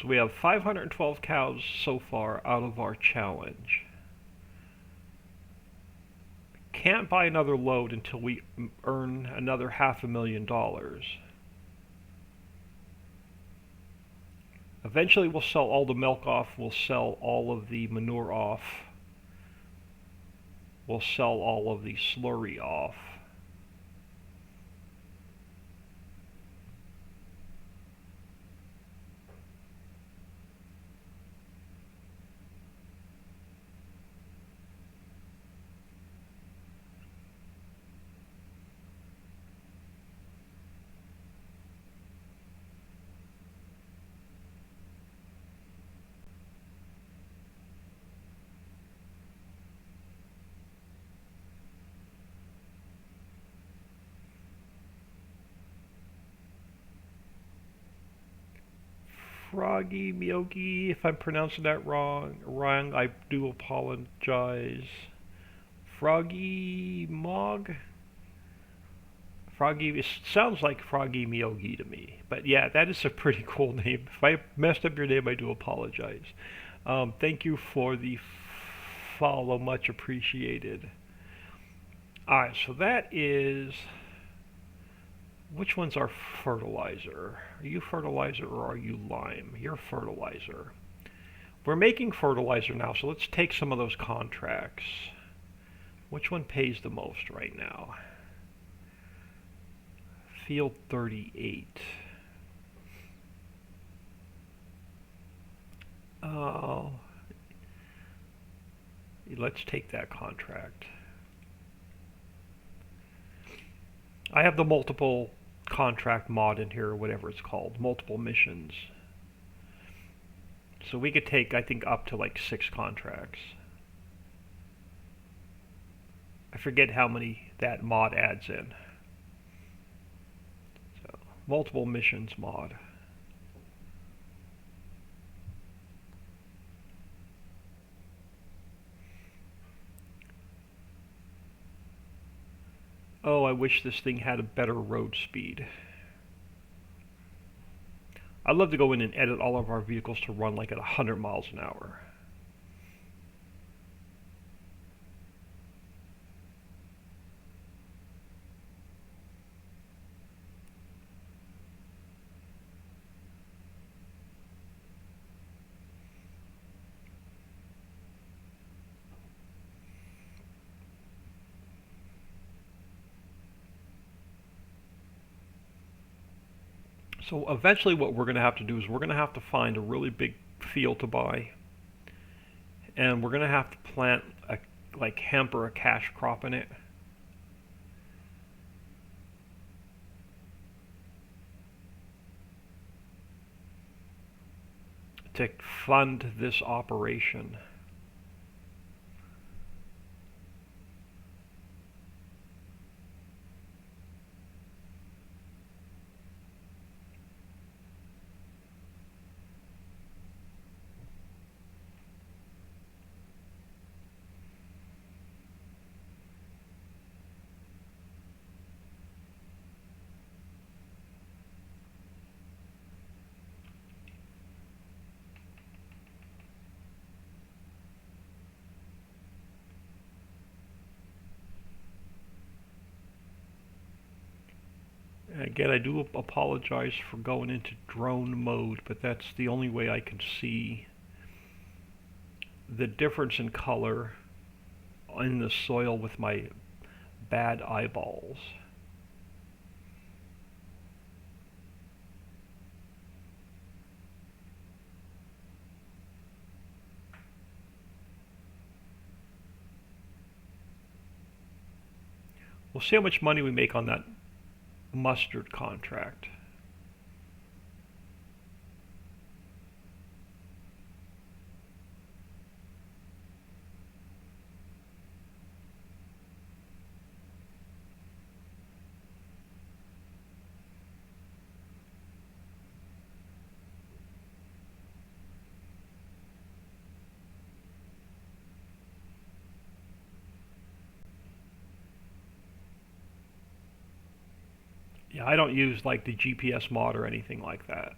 So we have 512 cows so far out of our challenge. Can't buy another load until we earn another $500,000. Eventually we'll sell all the milk off, we'll sell all of the manure off. we'll sell all of the slurry off. Froggy Miyogi, if I'm pronouncing that wrong, I do apologize. Froggy Mog? Froggy, it sounds like Froggy Miyogi to me. But yeah, that is a pretty cool name. If I messed up your name, I do apologize. Thank you for the follow, much appreciated. Alright, so that is... Which one's our fertilizer? Are you fertilizer or are you lime? You're fertilizer. We're making fertilizer now, so let's take some of those contracts. Which one pays the most right now? Field 38. Oh, let's take that contract. I have the multiple contract mod in here, or whatever it's called, multiple missions. So we could take, I think, up to like 6 contracts. I forget how many that mod adds in. So, multiple missions mod. Oh, I wish this thing had a better road speed. I'd love to go in and edit all of our vehicles to run like at 100 miles an hour. So eventually what we're going to have to do is we're going to have to find a really big field to buy. And we're going to have to plant a like hemp or a cash crop in it. To fund this operation. Again, I do apologize for going into drone mode, but that's the only way I can see the difference in color in the soil with my bad eyeballs. We'll see how much money we make on that mustard contract. Yeah, I don't use like the GPS mod or anything like that.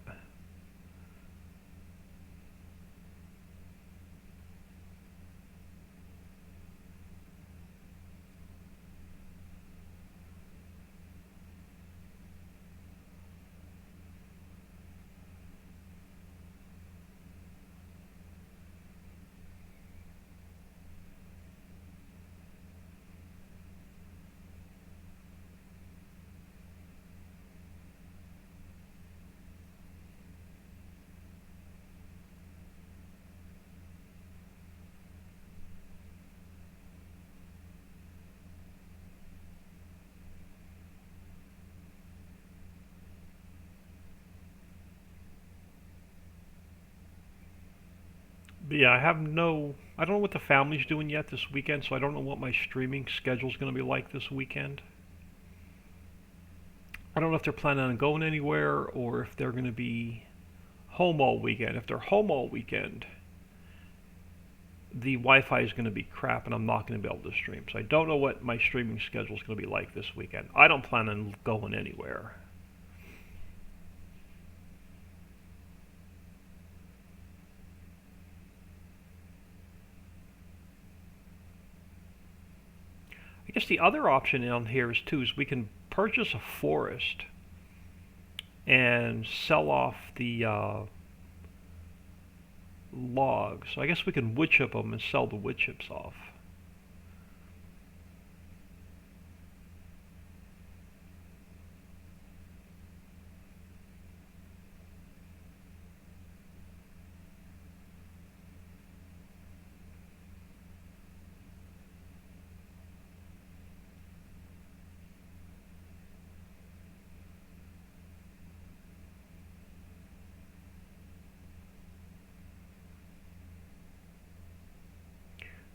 Yeah, I don't know what the family's doing yet this weekend, so I don't know what my streaming schedule's going to be like this weekend. I don't know if they're planning on going anywhere or if they're going to be home all weekend. If they're home all weekend, the Wi-Fi is going to be crap and I'm not going to be able to stream. So I don't know what my streaming schedule is going to be like this weekend. I don't plan on going anywhere. I guess the other option on here is we can purchase a forest and sell off the logs. So I guess we can wood chip them and sell the wood chips off.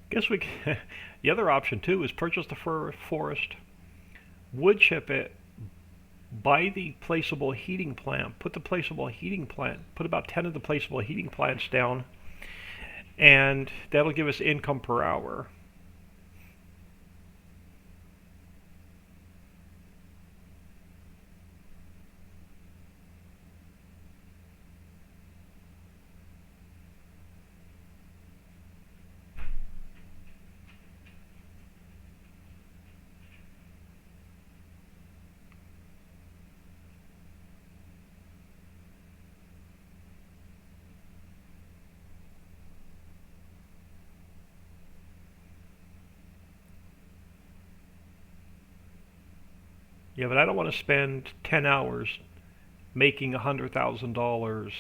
Guess we can, the other option too is purchase the fir forest, wood chip it, buy the placeable heating plant, put about 10 of the placeable heating plants down, and that'll give us income per hour. Yeah, but I don't want to spend 10 hours making $100,000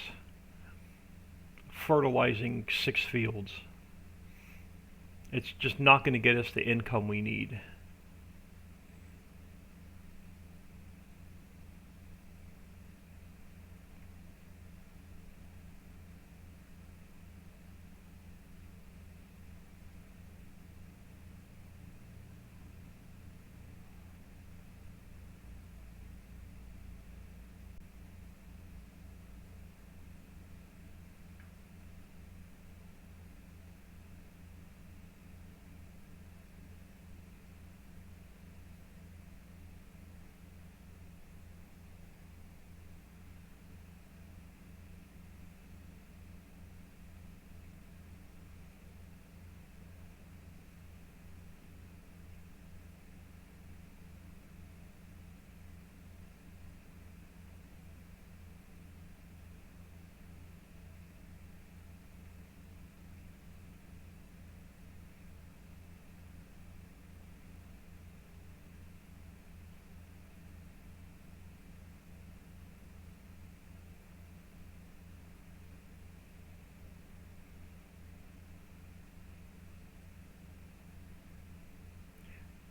fertilizing 6 fields. It's just not going to get us the income we need.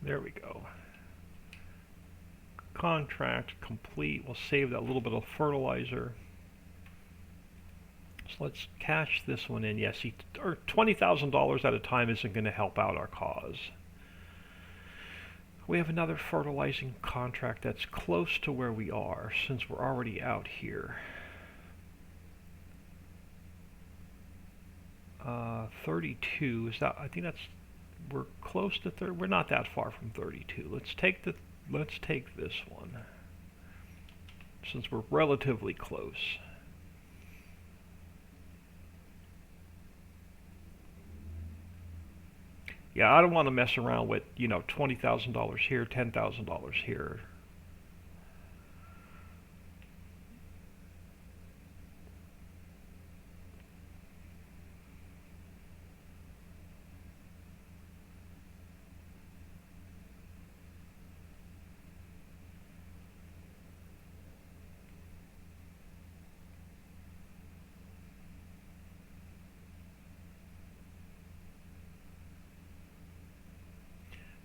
There we go. Contract complete. We'll save that little bit of fertilizer. So let's cash this one in. Yes, or $20,000 at a time isn't going to help out our cause. We have another fertilizing contract that's close to where we are since we're already out here. 32 is that? I think that's we're close to 30. We're not that far from 32. Let's take this one since we're relatively close. Yeah, I don't want to mess around with, $20,000 here, $10,000 here.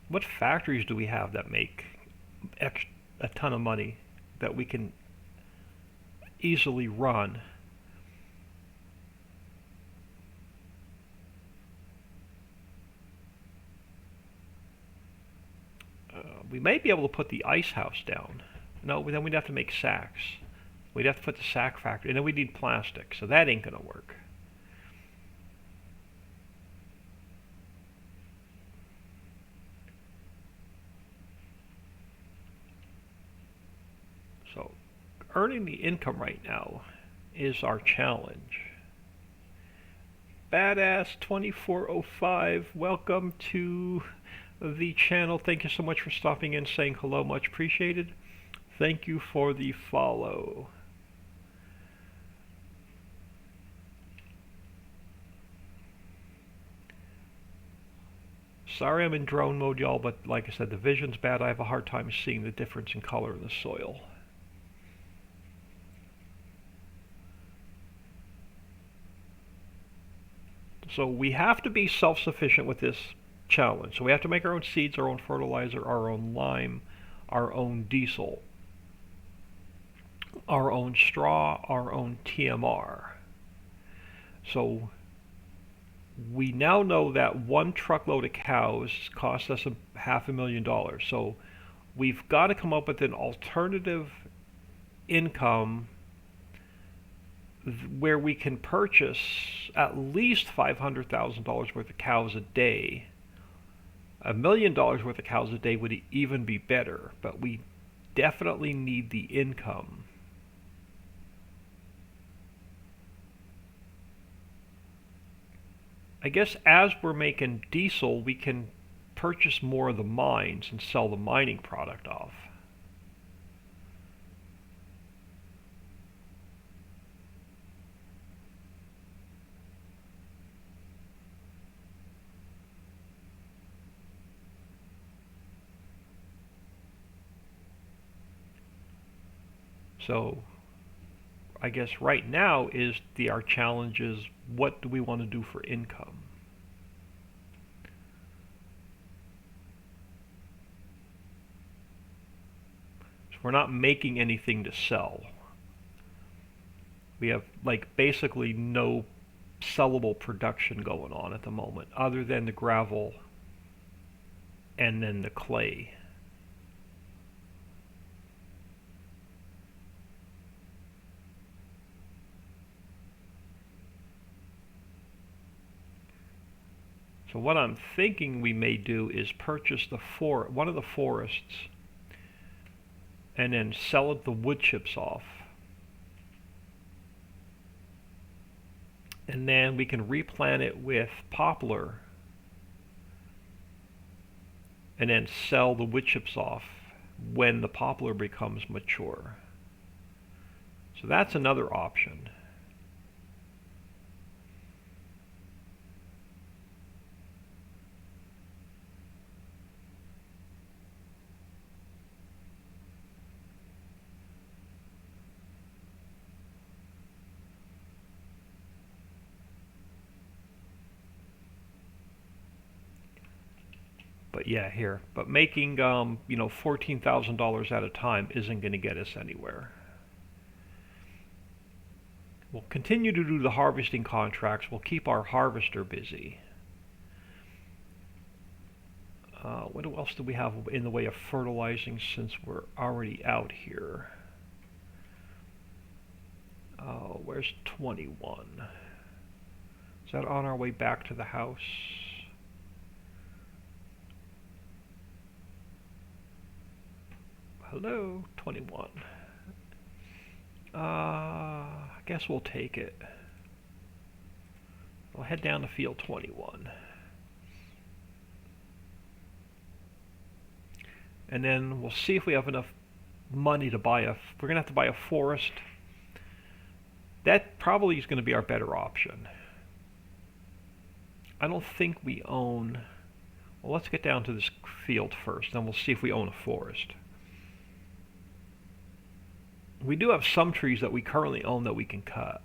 What factories do we have that make a ton of money that we can easily run? We may be able to put the ice house down. No, then we'd have to make sacks. We'd have to put the sack factory, and then we need plastic, so that ain't gonna work. So, earning the income right now is our challenge. Badass 2405, welcome to the channel. Thank you so much for stopping in, saying hello, much appreciated. Thank you for the follow. Sorry I'm in drone mode, y'all, but like I said, the vision's bad. I have a hard time seeing the difference in color in the soil. So we have to be self-sufficient with this challenge. So we have to make our own seeds, our own fertilizer, our own lime, our own diesel, our own straw, our own TMR. So we now know that one truckload of cows cost us $500,000. So we've got to come up with an alternative income where we can purchase at least $500,000 worth of cows a day. $1 million worth of cows a day would even be better, but we definitely need the income. I guess as we're making diesel, we can purchase more of the mines and sell the mining product off. So I guess right now is our challenge is, what do we want to do for income? So we're not making anything to sell. We have like basically no sellable production going on at the moment other than the gravel and then the clay. So what I'm thinking we may do is purchase one of the forests and then sell it the wood chips off. And then we can replant it with poplar and then sell the wood chips off when the poplar becomes mature. So that's another option. But yeah, here. But making $14,000 at a time isn't going to get us anywhere. We'll continue to do the harvesting contracts. We'll keep our harvester busy. What else do we have in the way of fertilizing since we're already out here? Where's 21? Is that on our way back to the house? Hello, 21. I guess we'll take it. We'll head down to field 21. And then we'll see if we have enough money to buy we're going to have to buy a forest. That probably is going to be our better option. I don't think we own... Well, let's get down to this field first, then we'll see if we own a forest. We do have some trees that we currently own that we can cut.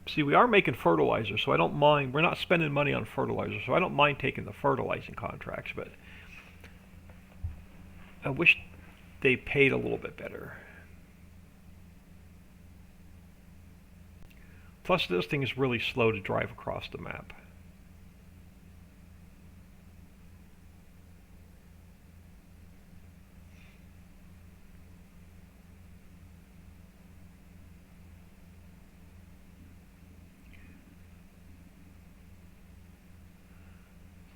See, we are making fertilizer, so I don't mind. We're not spending money on fertilizer, so I don't mind taking the fertilizing contracts, but I wish they paid a little bit better. Plus, this thing is really slow to drive across the map.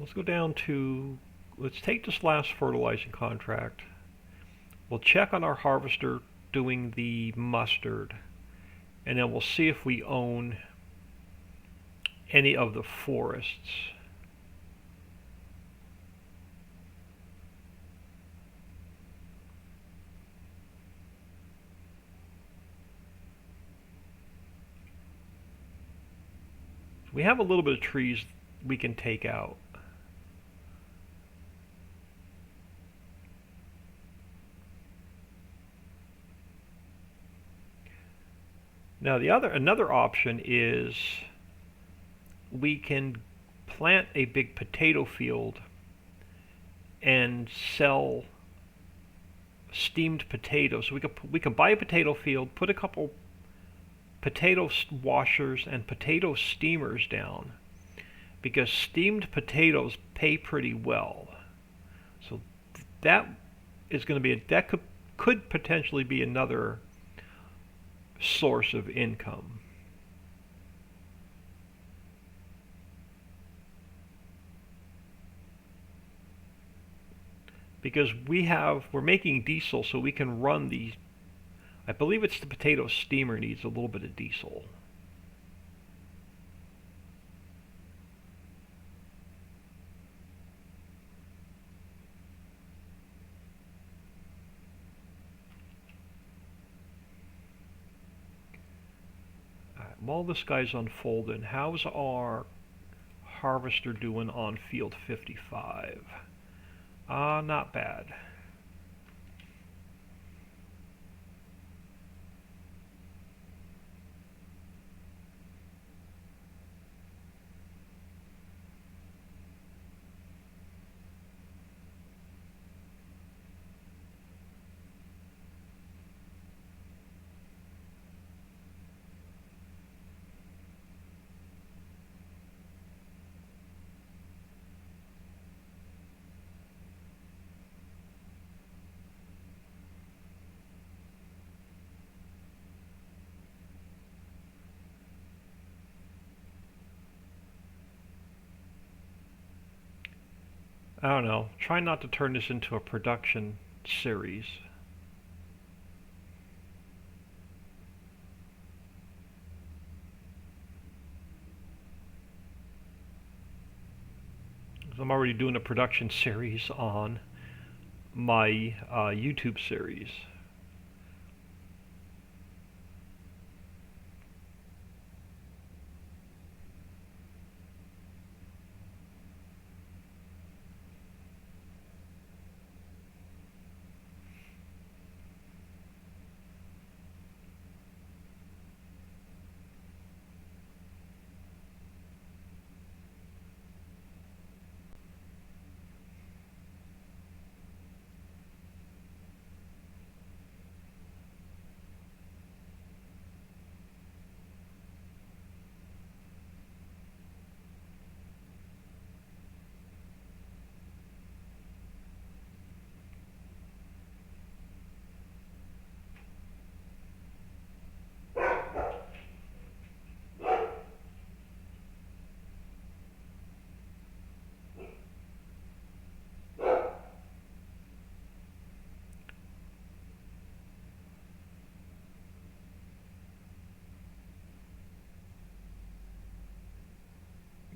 Let's go down to, let's take this last fertilizing contract. We'll check on our harvester doing the mustard, and then we'll see if we own any of the forests. We have a little bit of trees we can take out. Now another option is we can plant a big potato field and sell steamed potatoes. So we can buy a potato field, put a couple potato washers and potato steamers down, because steamed potatoes pay pretty well. So that is going to be that could potentially be another source of income. Because we're making diesel, so we can run these. I believe it's the potato steamer needs a little bit of diesel. While this guy's unfolding, how's our harvester doing on field 55? Not bad. I don't know. Try not to turn this into a production series. I'm already doing a production series on my YouTube series.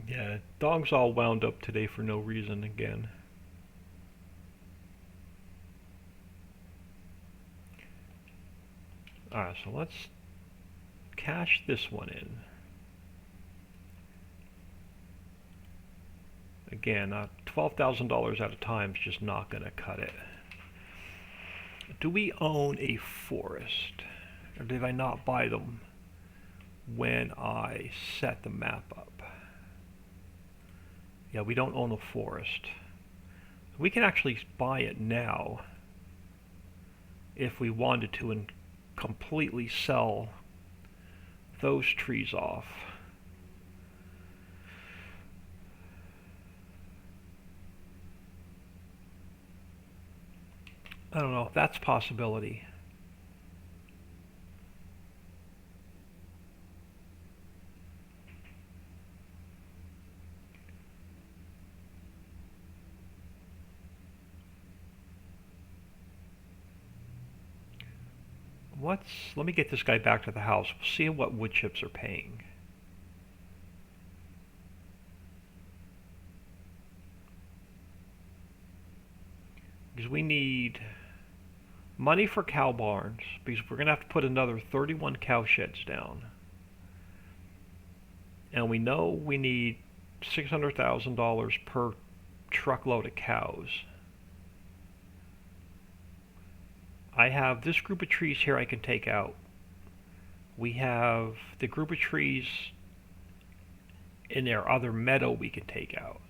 Yeah, dog's all wound up today for no reason again. Alright, so let's cash this one in. Again, $12,000 at a time is just not going to cut it. Do we own a forest? Or did I not buy them when I set the map up? Yeah, we don't own a forest. We can actually buy it now if we wanted to and completely sell those trees off. I don't know if that's a possibility. Let me get this guy back to the house. We'll see what wood chips are paying. Because we need money for cow barns, because we're going to have to put another 31 cow sheds down. And we know we need $600,000 per truckload of cows. I have this group of trees here I can take out. We have the group of trees in their other meadow we can take out.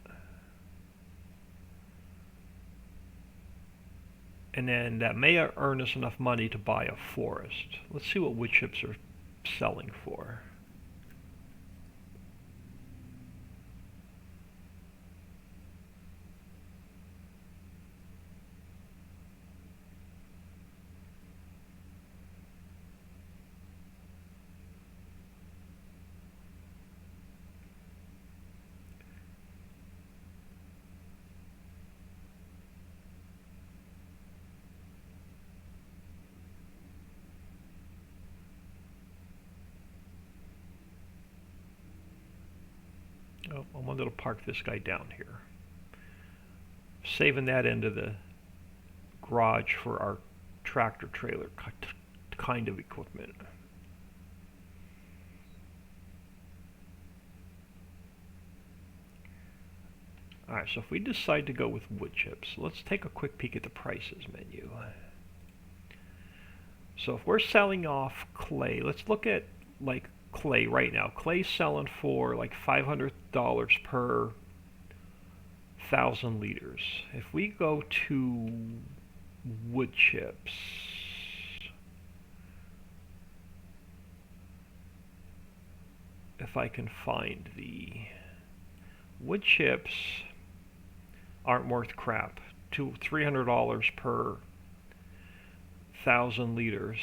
And then that may earn us enough money to buy a forest. Let's see what wood chips are selling for. Oh, I wanted to park this guy down here. Saving that end of the garage for our tractor trailer kind of equipment. Alright, so if we decide to go with wood chips, let's take a quick peek at the prices menu. So if we're selling off clay, let's look at like clay right now. Clay's selling for like $500 per 1,000 liters. If we go to wood chips, if I can find the wood chips, aren't worth crap. $300 per 1,000 liters.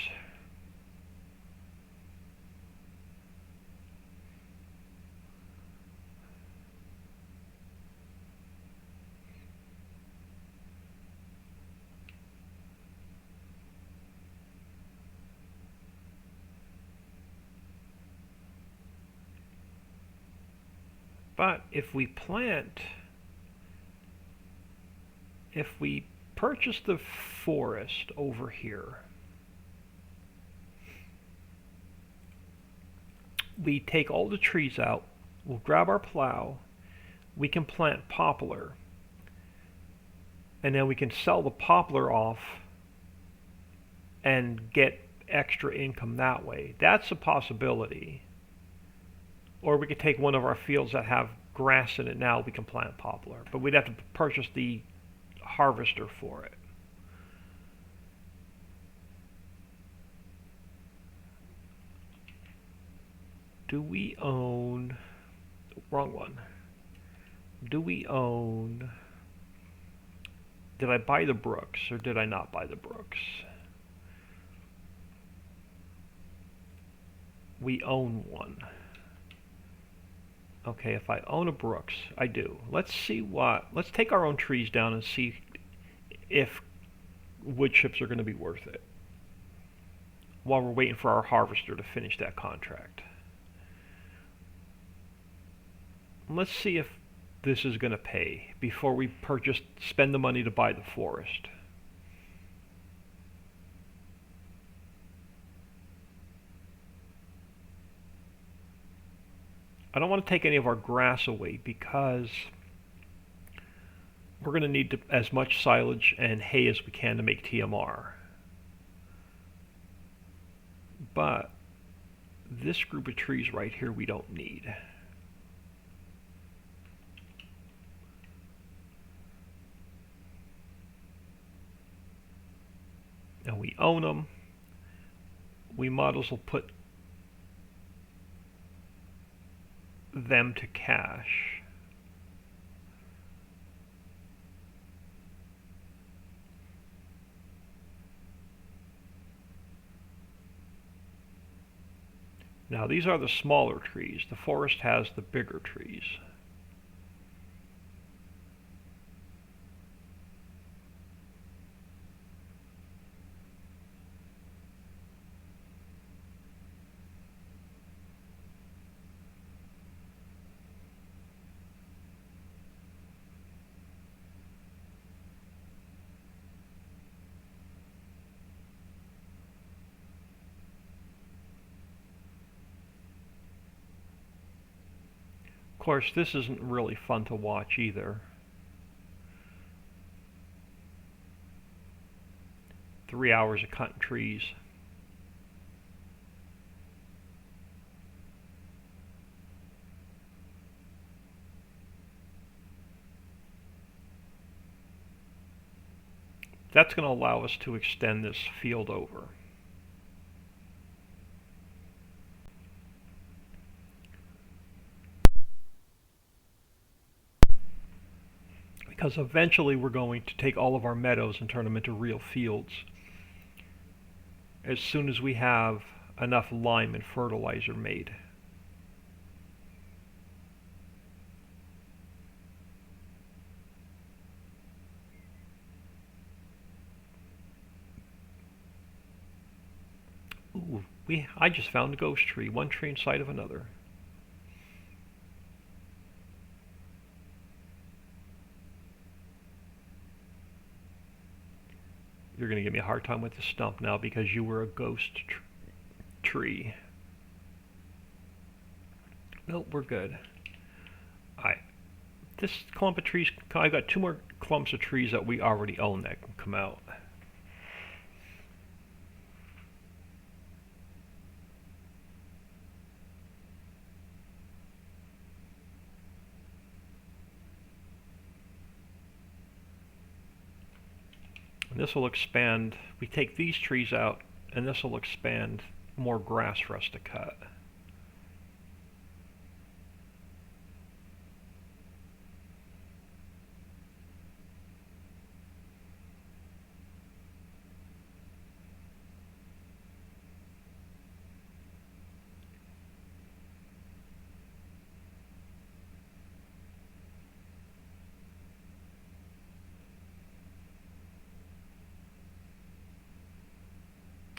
But if we purchase the forest over here, we take all the trees out, we'll grab our plow, we can plant poplar, and then we can sell the poplar off and get extra income that way. That's a possibility. Or we could take one of our fields that have grass in it now, we can plant poplar. But we'd have to purchase the harvester for it. Do we own... Wrong one. Do we own... Did I buy the Brooks or did I not buy the Brooks? We own one. Okay, if I own a Brooks, I do. Let's take our own trees down and see if wood chips are going to be worth it while we're waiting for our harvester to finish that contract. Let's see if this is going to pay before we spend the money to buy the forest. I don't want to take any of our grass away because we're going to need as much silage and hay as we can to make TMR. But this group of trees right here we don't need. and we own them, we might as well put them to cash. Now these are the smaller trees. The forest has the bigger trees. Of course, this isn't really fun to watch either. 3 hours of cutting trees. That's going to allow us to extend this field over. Because eventually we're going to take all of our meadows and turn them into real fields as soon as we have enough lime and fertilizer made. Ooh, I just found a ghost tree, one tree inside of another. You're going to give me a hard time with the stump now because you were a ghost tree. Nope, we're good. Alright. This clump of trees, I've got 2 more clumps of trees that we already own that can come out. And this will expand. We take these trees out, and this will expand more grass for us to cut.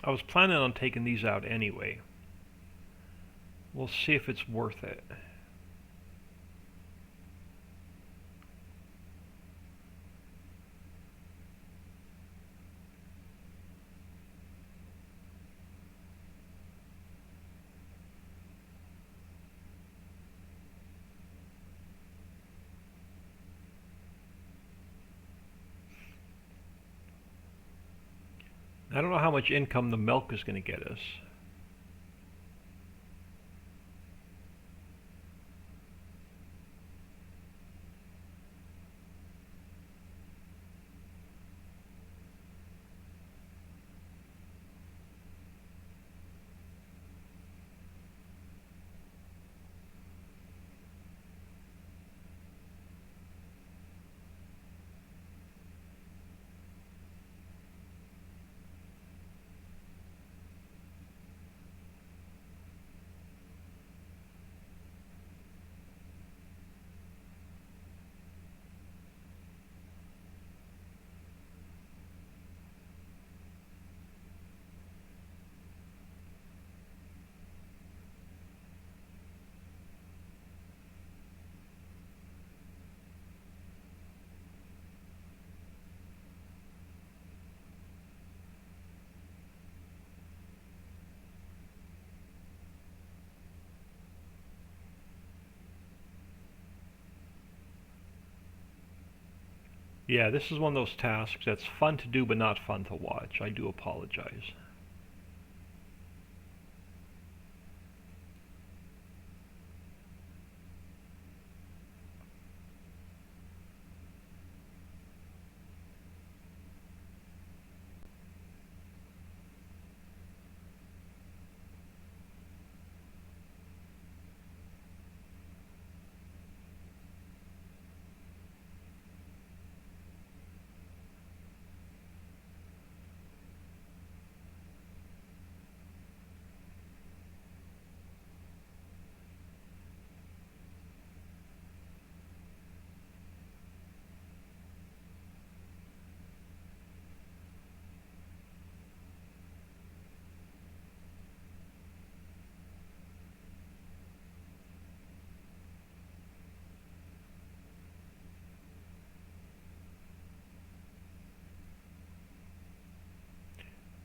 I was planning on taking these out anyway. We'll see if it's worth it. I don't know how much income the milk is going to get us. Yeah, this is one of those tasks that's fun to do but not fun to watch. I do apologize.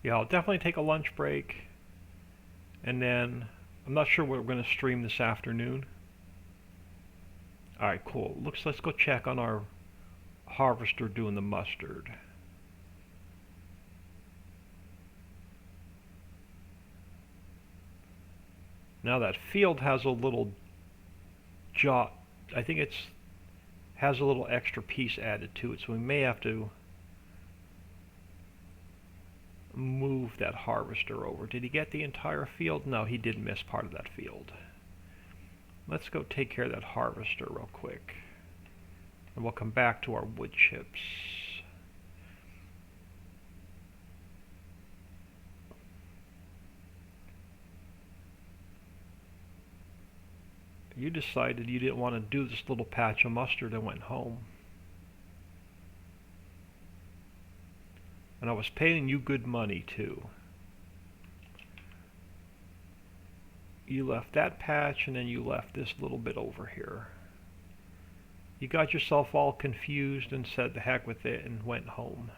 Yeah, I'll definitely take a lunch break, and then I'm not sure what we're going to stream this afternoon. All right, cool. Let's go check on our harvester doing the mustard. Now that field has a little jot. I think it's has a little extra piece added to it, so we may have to move that harvester over. Did he get the entire field? No, he did miss part of that field. Let's go take care of that harvester real quick, and we'll come back to our wood chips. You decided you didn't want to do this little patch of mustard and went home. And I was paying you good money too. You left that patch and then you left this little bit over here. You got yourself all confused and said the heck with it and went home.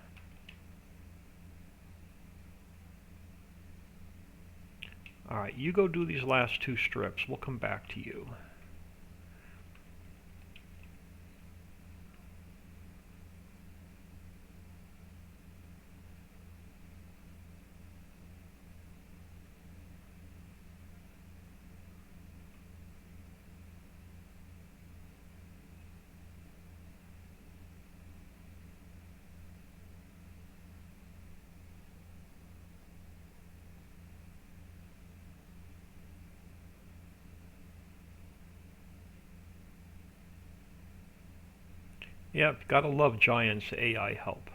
Alright, you go do these last two strips. We'll come back to you. Yep, gotta love Giant's AI help.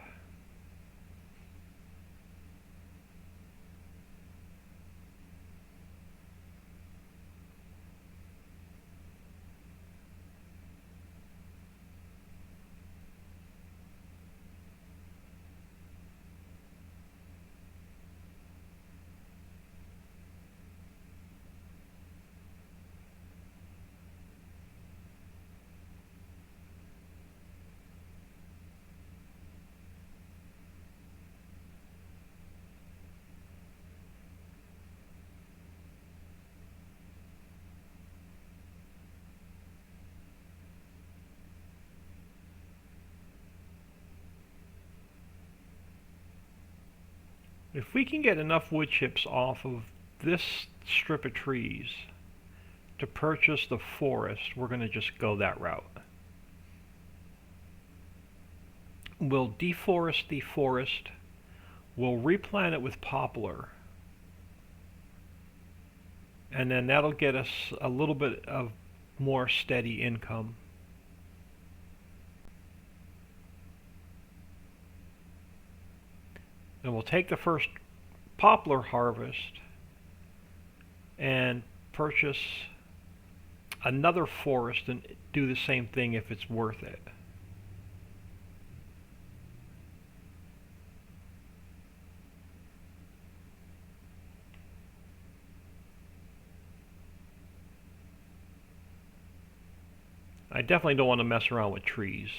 If we can get enough wood chips off of this strip of trees to purchase the forest, we're going to just go that route. We'll deforest the forest, we'll replant it with poplar, and then that'll get us a little bit of more steady income. And we'll take the first poplar harvest and purchase another forest and do the same thing if it's worth it. I definitely don't want to mess around with trees.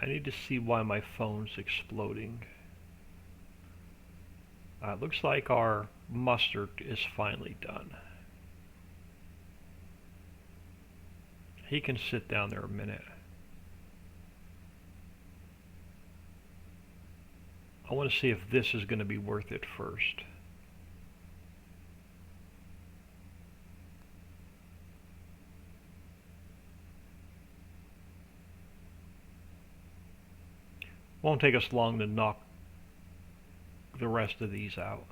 I need to see why my phone's exploding. It looks like our mustard is finally done. He can sit down there a minute. I want to see if this is going to be worth it first. Won't take us long to knock the rest of these out.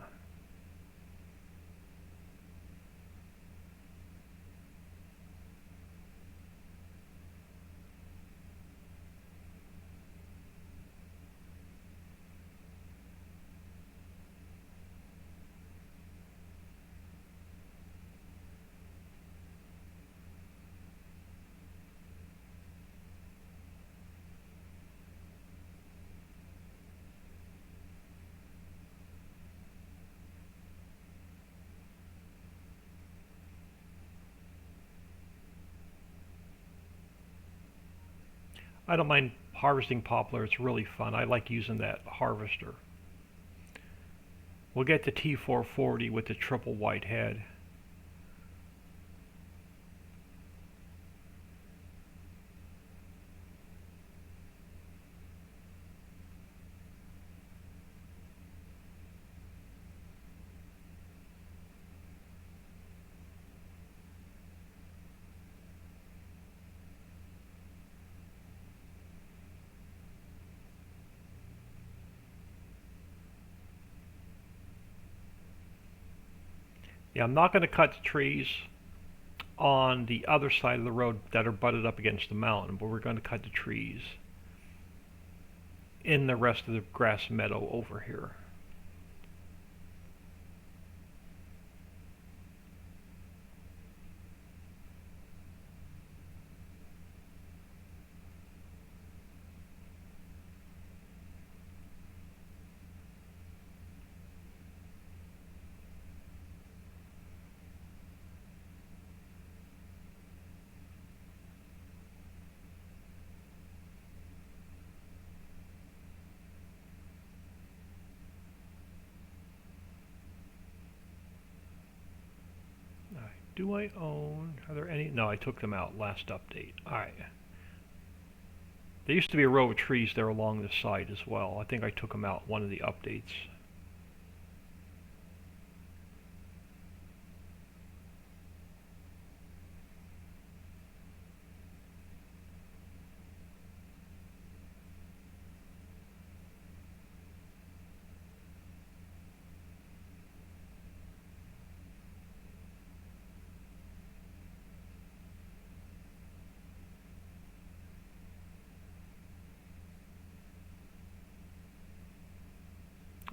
I don't mind harvesting poplar. It's really fun. I like using that harvester. We'll get to T440 with the triple white head. Yeah, I'm not going to cut the trees on the other side of the road that are butted up against the mountain, but we're going to cut the trees in the rest of the grass meadow over here. Do I own? Are there any? No, I took them out last update. Alright. There used to be a row of trees there along the side as well. I think I took them out one of the updates.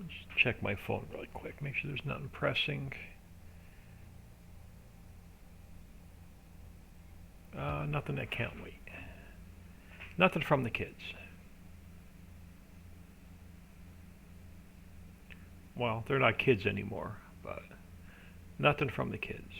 Just check my phone really quick, make sure there's nothing pressing. Nothing that can't wait. Nothing from the kids. Well, they're not kids anymore, but nothing from the kids.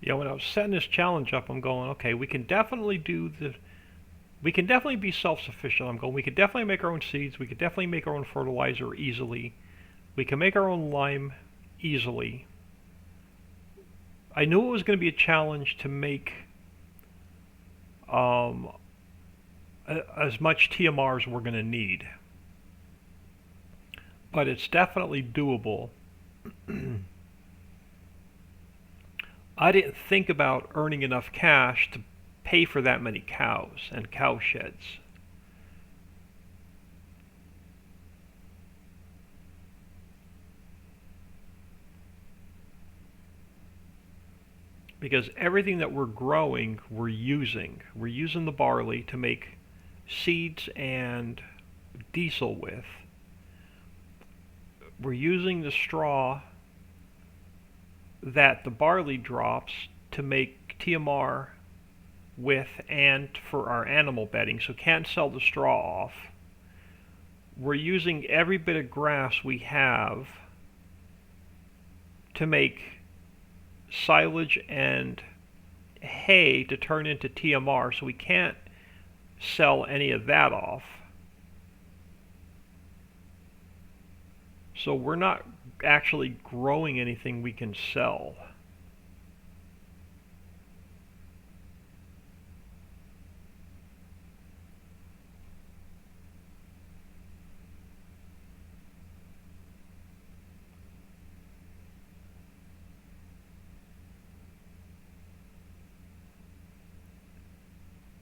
Yeah, when I was setting this challenge up, I'm going, okay, we can definitely be self-sufficient. I'm going, we can definitely make our own seeds. We can definitely make our own fertilizer easily. We can make our own lime easily. I knew it was going to be a challenge to make um, as much TMR as we're going to need. But it's definitely doable. I didn't think about earning enough cash to pay for that many cows and cow sheds. Because everything that we're growing, we're using. We're using the barley to make seeds and diesel with. We're using the straw that the barley drops to make TMR with and for our animal bedding, so can't sell the straw off. We're using every bit of grass we have to make silage and hay to turn into TMR, so we can't sell any of that off. So we're not actually growing anything we can sell.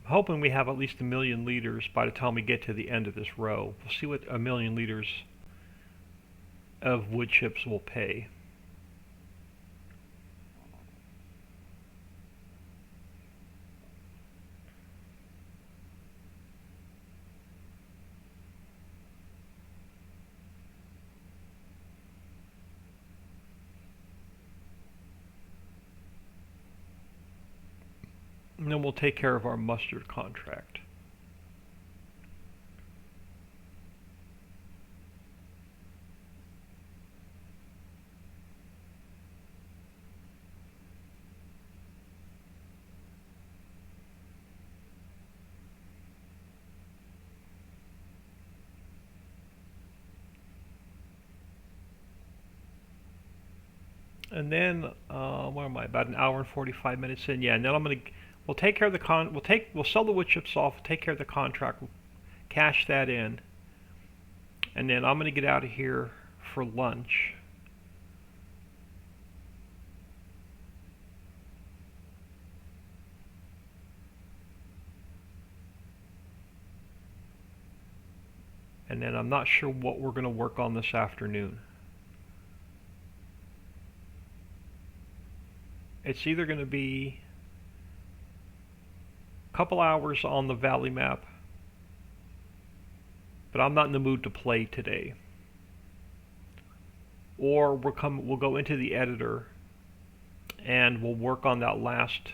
hoping we have at least 1,000,000 liters by the time we get to the end of this row. We'll see what 1,000,000 liters of wood chips will pay. And then we'll take care of our mustard contract. And then, where am I? About an hour and 45 minutes in. Yeah, and then we'll take care of we'll sell the wood chips off, take care of the contract, cash that in, and then I'm gonna get out of here for lunch. And then I'm not sure what we're gonna work on this afternoon. It's either going to be a couple hours on the valley map, but I'm not in the mood to play today. Or we'll go into the editor and we'll work on that last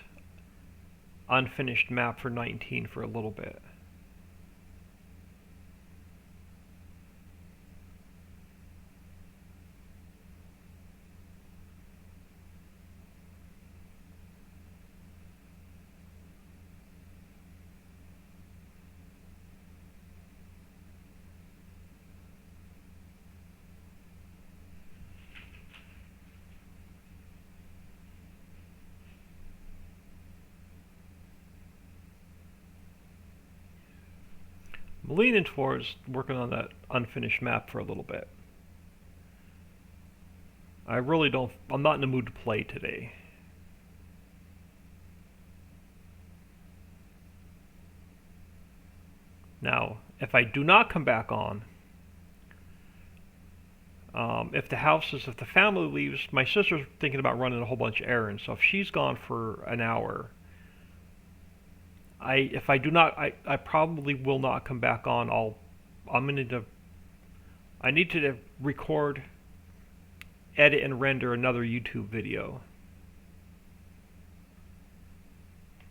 unfinished map for 19 for a little bit. I'm leaning towards working on that unfinished map for a little bit. I'm not in the mood to play today. Now, if I do not come back on, if the family leaves, my sister's thinking about running a whole bunch of errands, so if she's gone for an hour, if I do not, I probably will not come back on. I need to record, edit, and render another YouTube video.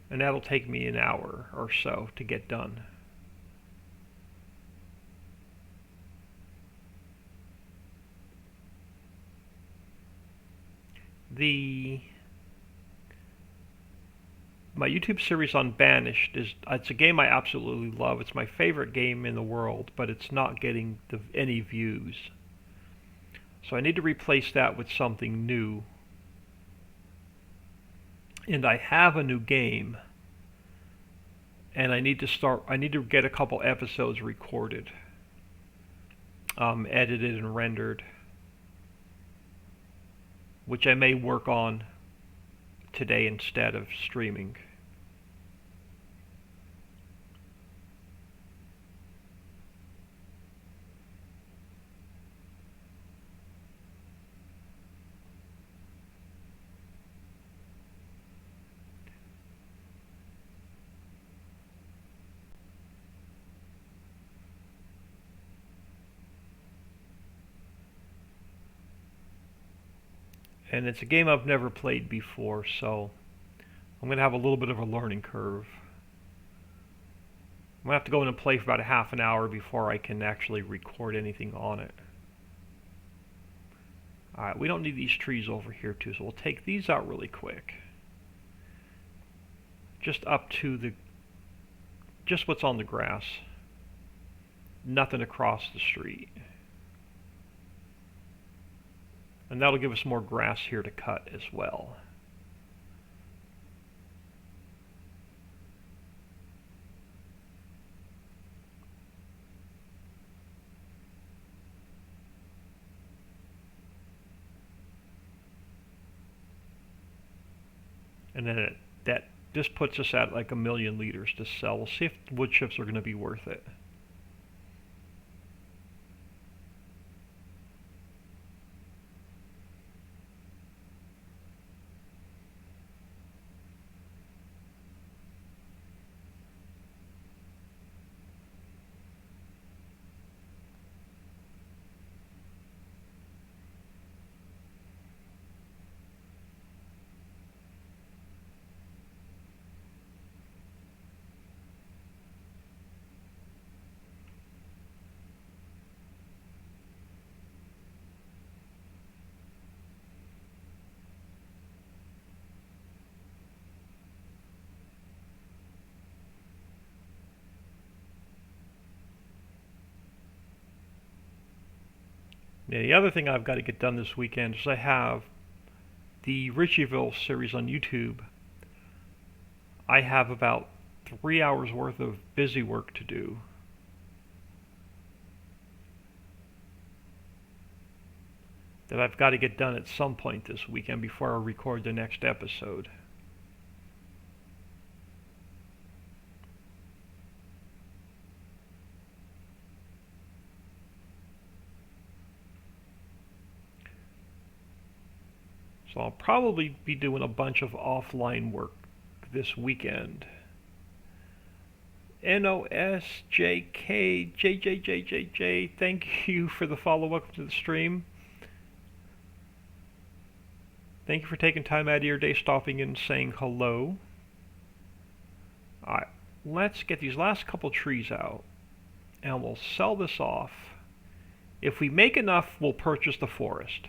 And that'll take me an hour or so to get done. My YouTube series on Banished it's a game I absolutely love. It's my favorite game in the world, but it's not getting any views. So I need to replace that with something new. And I have a new game, and I need to get a couple episodes recorded, edited and rendered, which I may work on today instead of streaming. And it's a game I've never played before, so I'm going to have a little bit of a learning curve. I'm going to have to go in and play for about a half an hour before I can actually record anything on it. Alright, we don't need these trees over here too, so we'll take these out really quick. Just up to just what's on the grass. Nothing across the street. And that'll give us more grass here to cut as well. And then that This puts us at like 1,000,000 liters to sell. We'll see if wood chips are going to be worth it. Now, the other thing I've got to get done this weekend is I have the Ritchieville series on YouTube. I have about 3 hours worth of busy work to do. That I've got to get done at some point this weekend before I record the next episode. So I'll probably be doing a bunch of offline work this weekend. NOSJKJJJJJ, thank you for the follow-up to the stream. Thank you for taking time out of your day, stopping in and saying hello. Alright, let's get these last couple trees out, and we'll sell this off. If we make enough, we'll purchase the forest.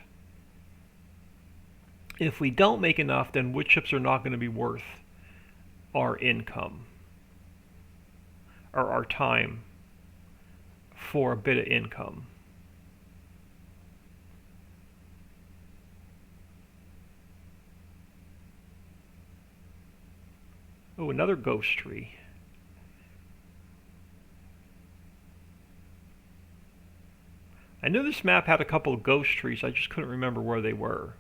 If we don't make enough, then wood chips are not going to be worth our income, or our time for a bit of income. Oh, another ghost tree. I knew this map had a couple of ghost trees, I just couldn't remember where they were.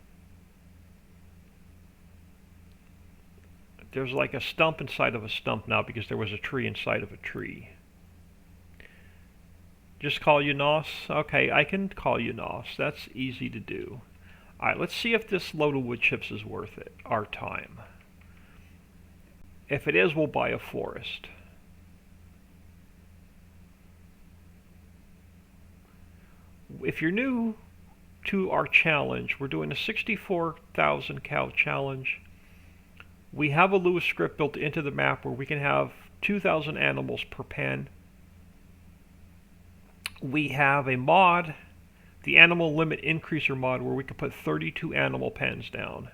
There's like a stump inside of a stump now because there was a tree inside of a tree. Just call you Nos? Okay, I can call you Nos. That's easy to do. Alright, let's see if this load of wood chips is worth it, our time. If it is, we'll buy a forest. If you're new to our challenge, we're doing a 64,000 cow challenge. We have a Lewis script built into the map where we can have 2,000 animals per pen. We have a mod, the animal limit increaser mod, where we can put 32 animal pens down.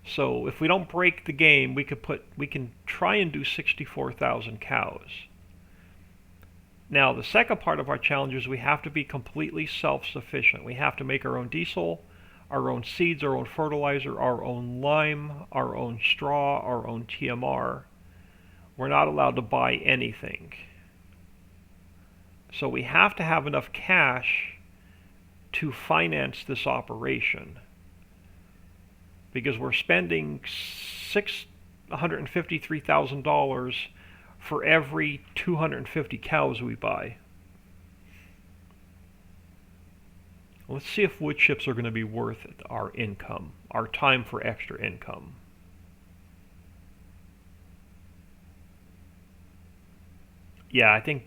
So if we don't break the game, we can try and do 64,000 cows. Now the second part of our challenge is we have to be completely self-sufficient. We have to make our own diesel, our own seeds, our own fertilizer, our own lime, our own straw, our own TMR. We're not allowed to buy anything. So we have to have enough cash to finance this operation, because we're spending $653,000 for every 250 cows we buy. Let's see if wood chips are going to be worth our income, our time for extra income. Yeah, I think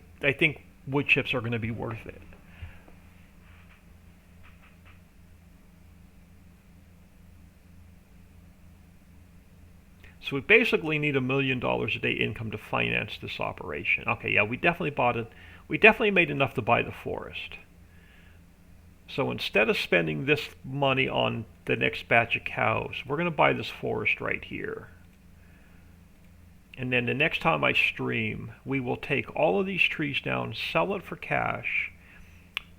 wood chips are going to be worth it. So we basically need $1 million a day income to finance this operation. Okay, yeah, we definitely bought it. We definitely made enough to buy the forest. So instead of spending this money on the next batch of cows, we're going to buy this forest right here. And then the next time I stream, we will take all of these trees down, sell it for cash.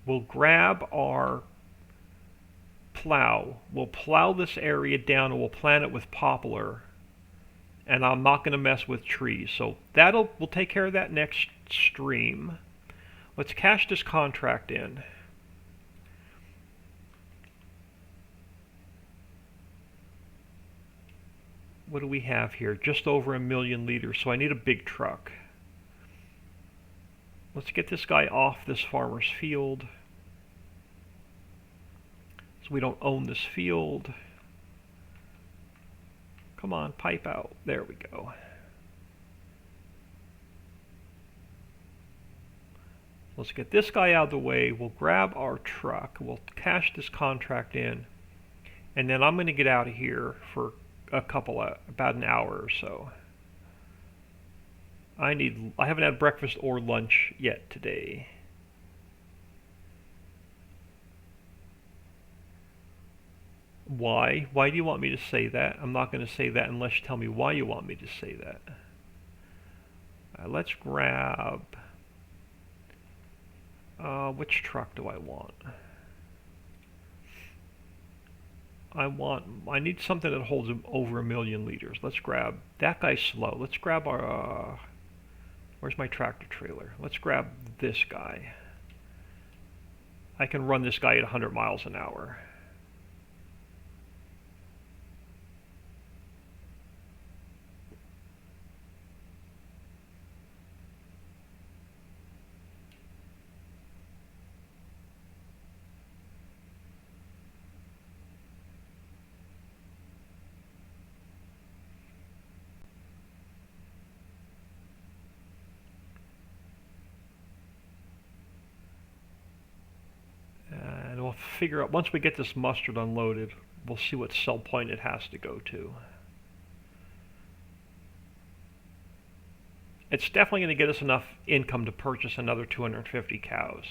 We'll grab our plow. We'll plow this area down and we'll plant it with poplar. And I'm not going to mess with trees. So we'll take care of that next stream. Let's cash this contract in. what do we have here? Just over 1,000,000 liters, so I need a big truck. Let's get this guy off this farmer's field, so we don't own this field. Come on, pipe out. There we go. Let's get this guy out of the way. We'll grab our truck. We'll cash this contract in. And then I'm going to get out of here for about an hour or so. I haven't had breakfast or lunch yet today. Why? Why do you want me to say that? I'm not going to say that unless you tell me why you want me to say that. Let's grab... which truck do I want? I need something that holds over 1,000,000 liters. Let's grab, that guy's slow. Let's grab our, where's my tractor trailer? Let's grab this guy. I can run this guy at 100 miles an hour. And we'll figure out, once we get this mustard unloaded, we'll see what sell point it has to go to. It's definitely going to get us enough income to purchase another 250 cows.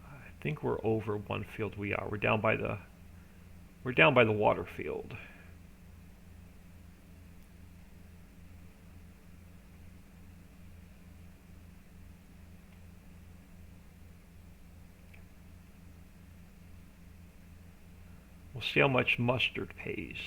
I think we're over one field. We are. We're down by the water field. We'll see how much mustard pays.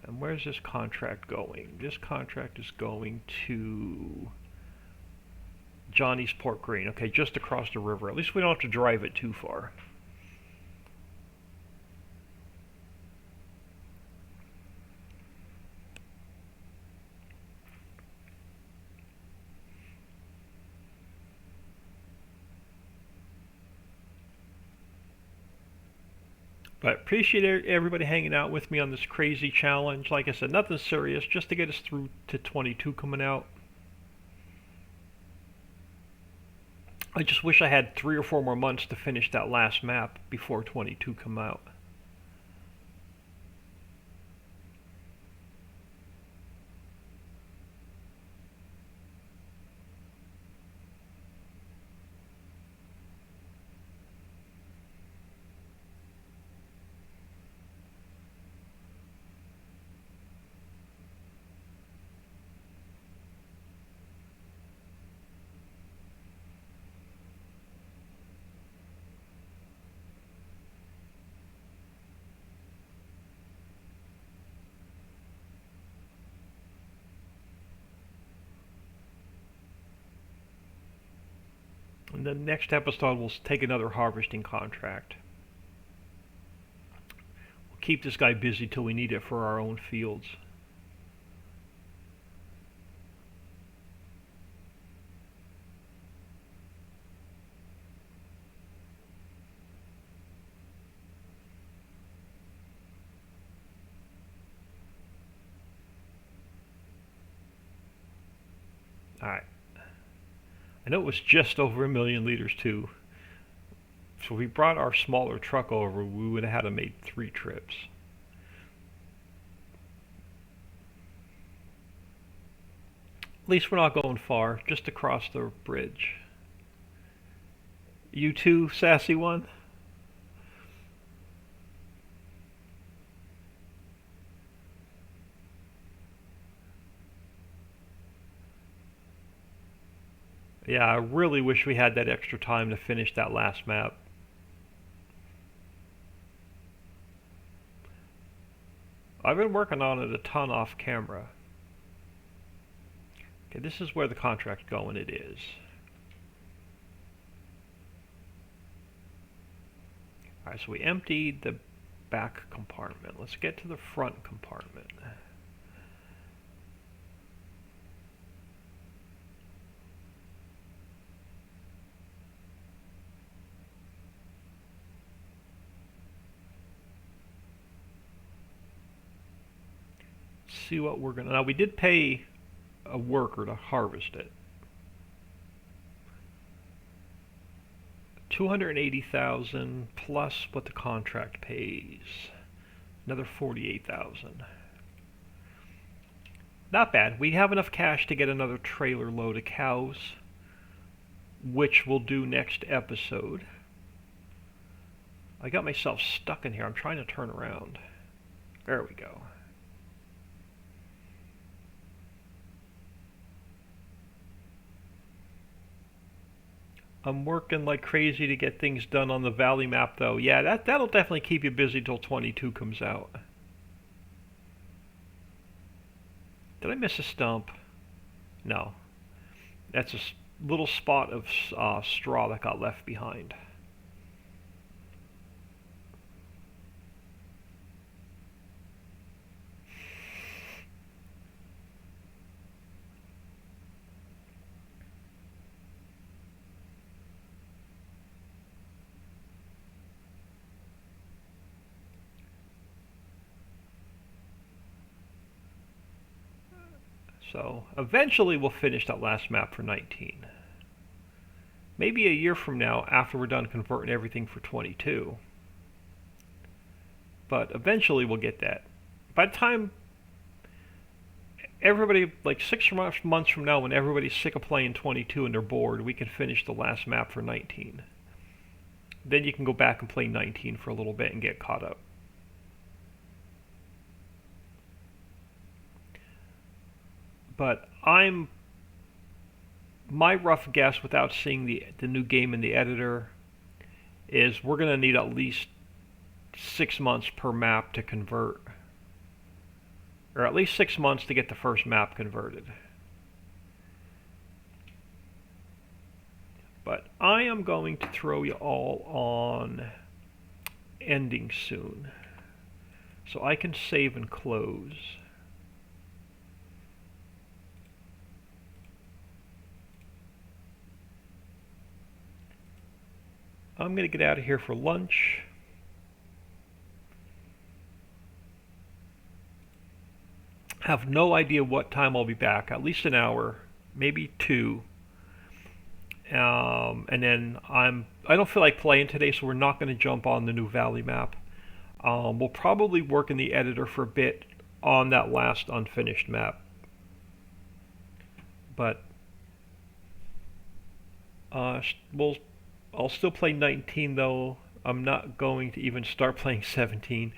And where's this contract going? This contract is going to Johnny's Pork Green. Okay, just across the river. At least we don't have to drive it too far. But appreciate everybody hanging out with me on this crazy challenge. Like I said, nothing serious, just to get us through to 22 coming out. I just wish I had 3 or 4 more months to finish that last map before 22 come out. And the next episode we'll take another harvesting contract. We'll keep this guy busy till we need it for our own fields. Alright. I know it was just over 1,000,000 liters too. So if we brought our smaller truck over, we would have had to make 3 trips. At least we're not going far, just across the bridge. You too, sassy one? Yeah, I really wish we had that extra time to finish that last map. I've been working on it a ton off camera. Okay, this is where the contract's going, it is. Alright, so we emptied the back compartment. Let's get to the front compartment. See what we're gonna. Now we did pay a worker to harvest it. 280,000 plus what the contract pays. Another 48,000. Not bad. We have enough cash to get another trailer load of cows, which we'll do next episode. I got myself stuck in here. I'm trying to turn around. There we go. I'm working like crazy to get things done on the valley map though. Yeah, that'll definitely keep you busy till 22 comes out. Did I miss a stump? No. That's a little spot of straw that got left behind. So eventually we'll finish that last map for 19. Maybe a year from now after we're done converting everything for 22. But eventually we'll get that. By the time everybody, like 6 months from now, when everybody's sick of playing 22 and they're bored, we can finish the last map for 19. Then you can go back and play 19 for a little bit and get caught up. But my rough guess without seeing the new game in the editor is we're going to need at least 6 months per map to convert. Or at least 6 months to get the first map converted. But I am going to throw you all on ending soon. So I can save and close. I'm going to get out of here for lunch. Have no idea what time I'll be back. At least an hour, maybe 2. And then I don't feel like playing today, so we're not going to jump on the new Valley map. We'll probably work in the editor for a bit on that last unfinished map. But I'll still play 19 though. I'm not going to even start playing 17.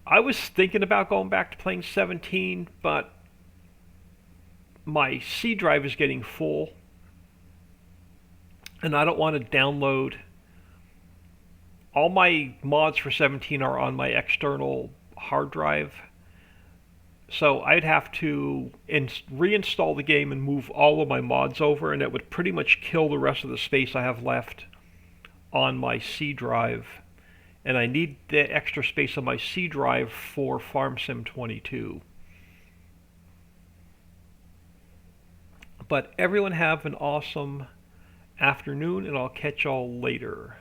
I was thinking about going back to playing 17, but my C drive is getting full. And I don't want to download. All my mods for 17 are on my external hard drive. So I'd have to reinstall the game and move all of my mods over, and it would pretty much kill the rest of the space I have left on my C drive. And I need the extra space on my C drive for Farm Sim 22. But everyone have an awesome afternoon, and I'll catch y'all later.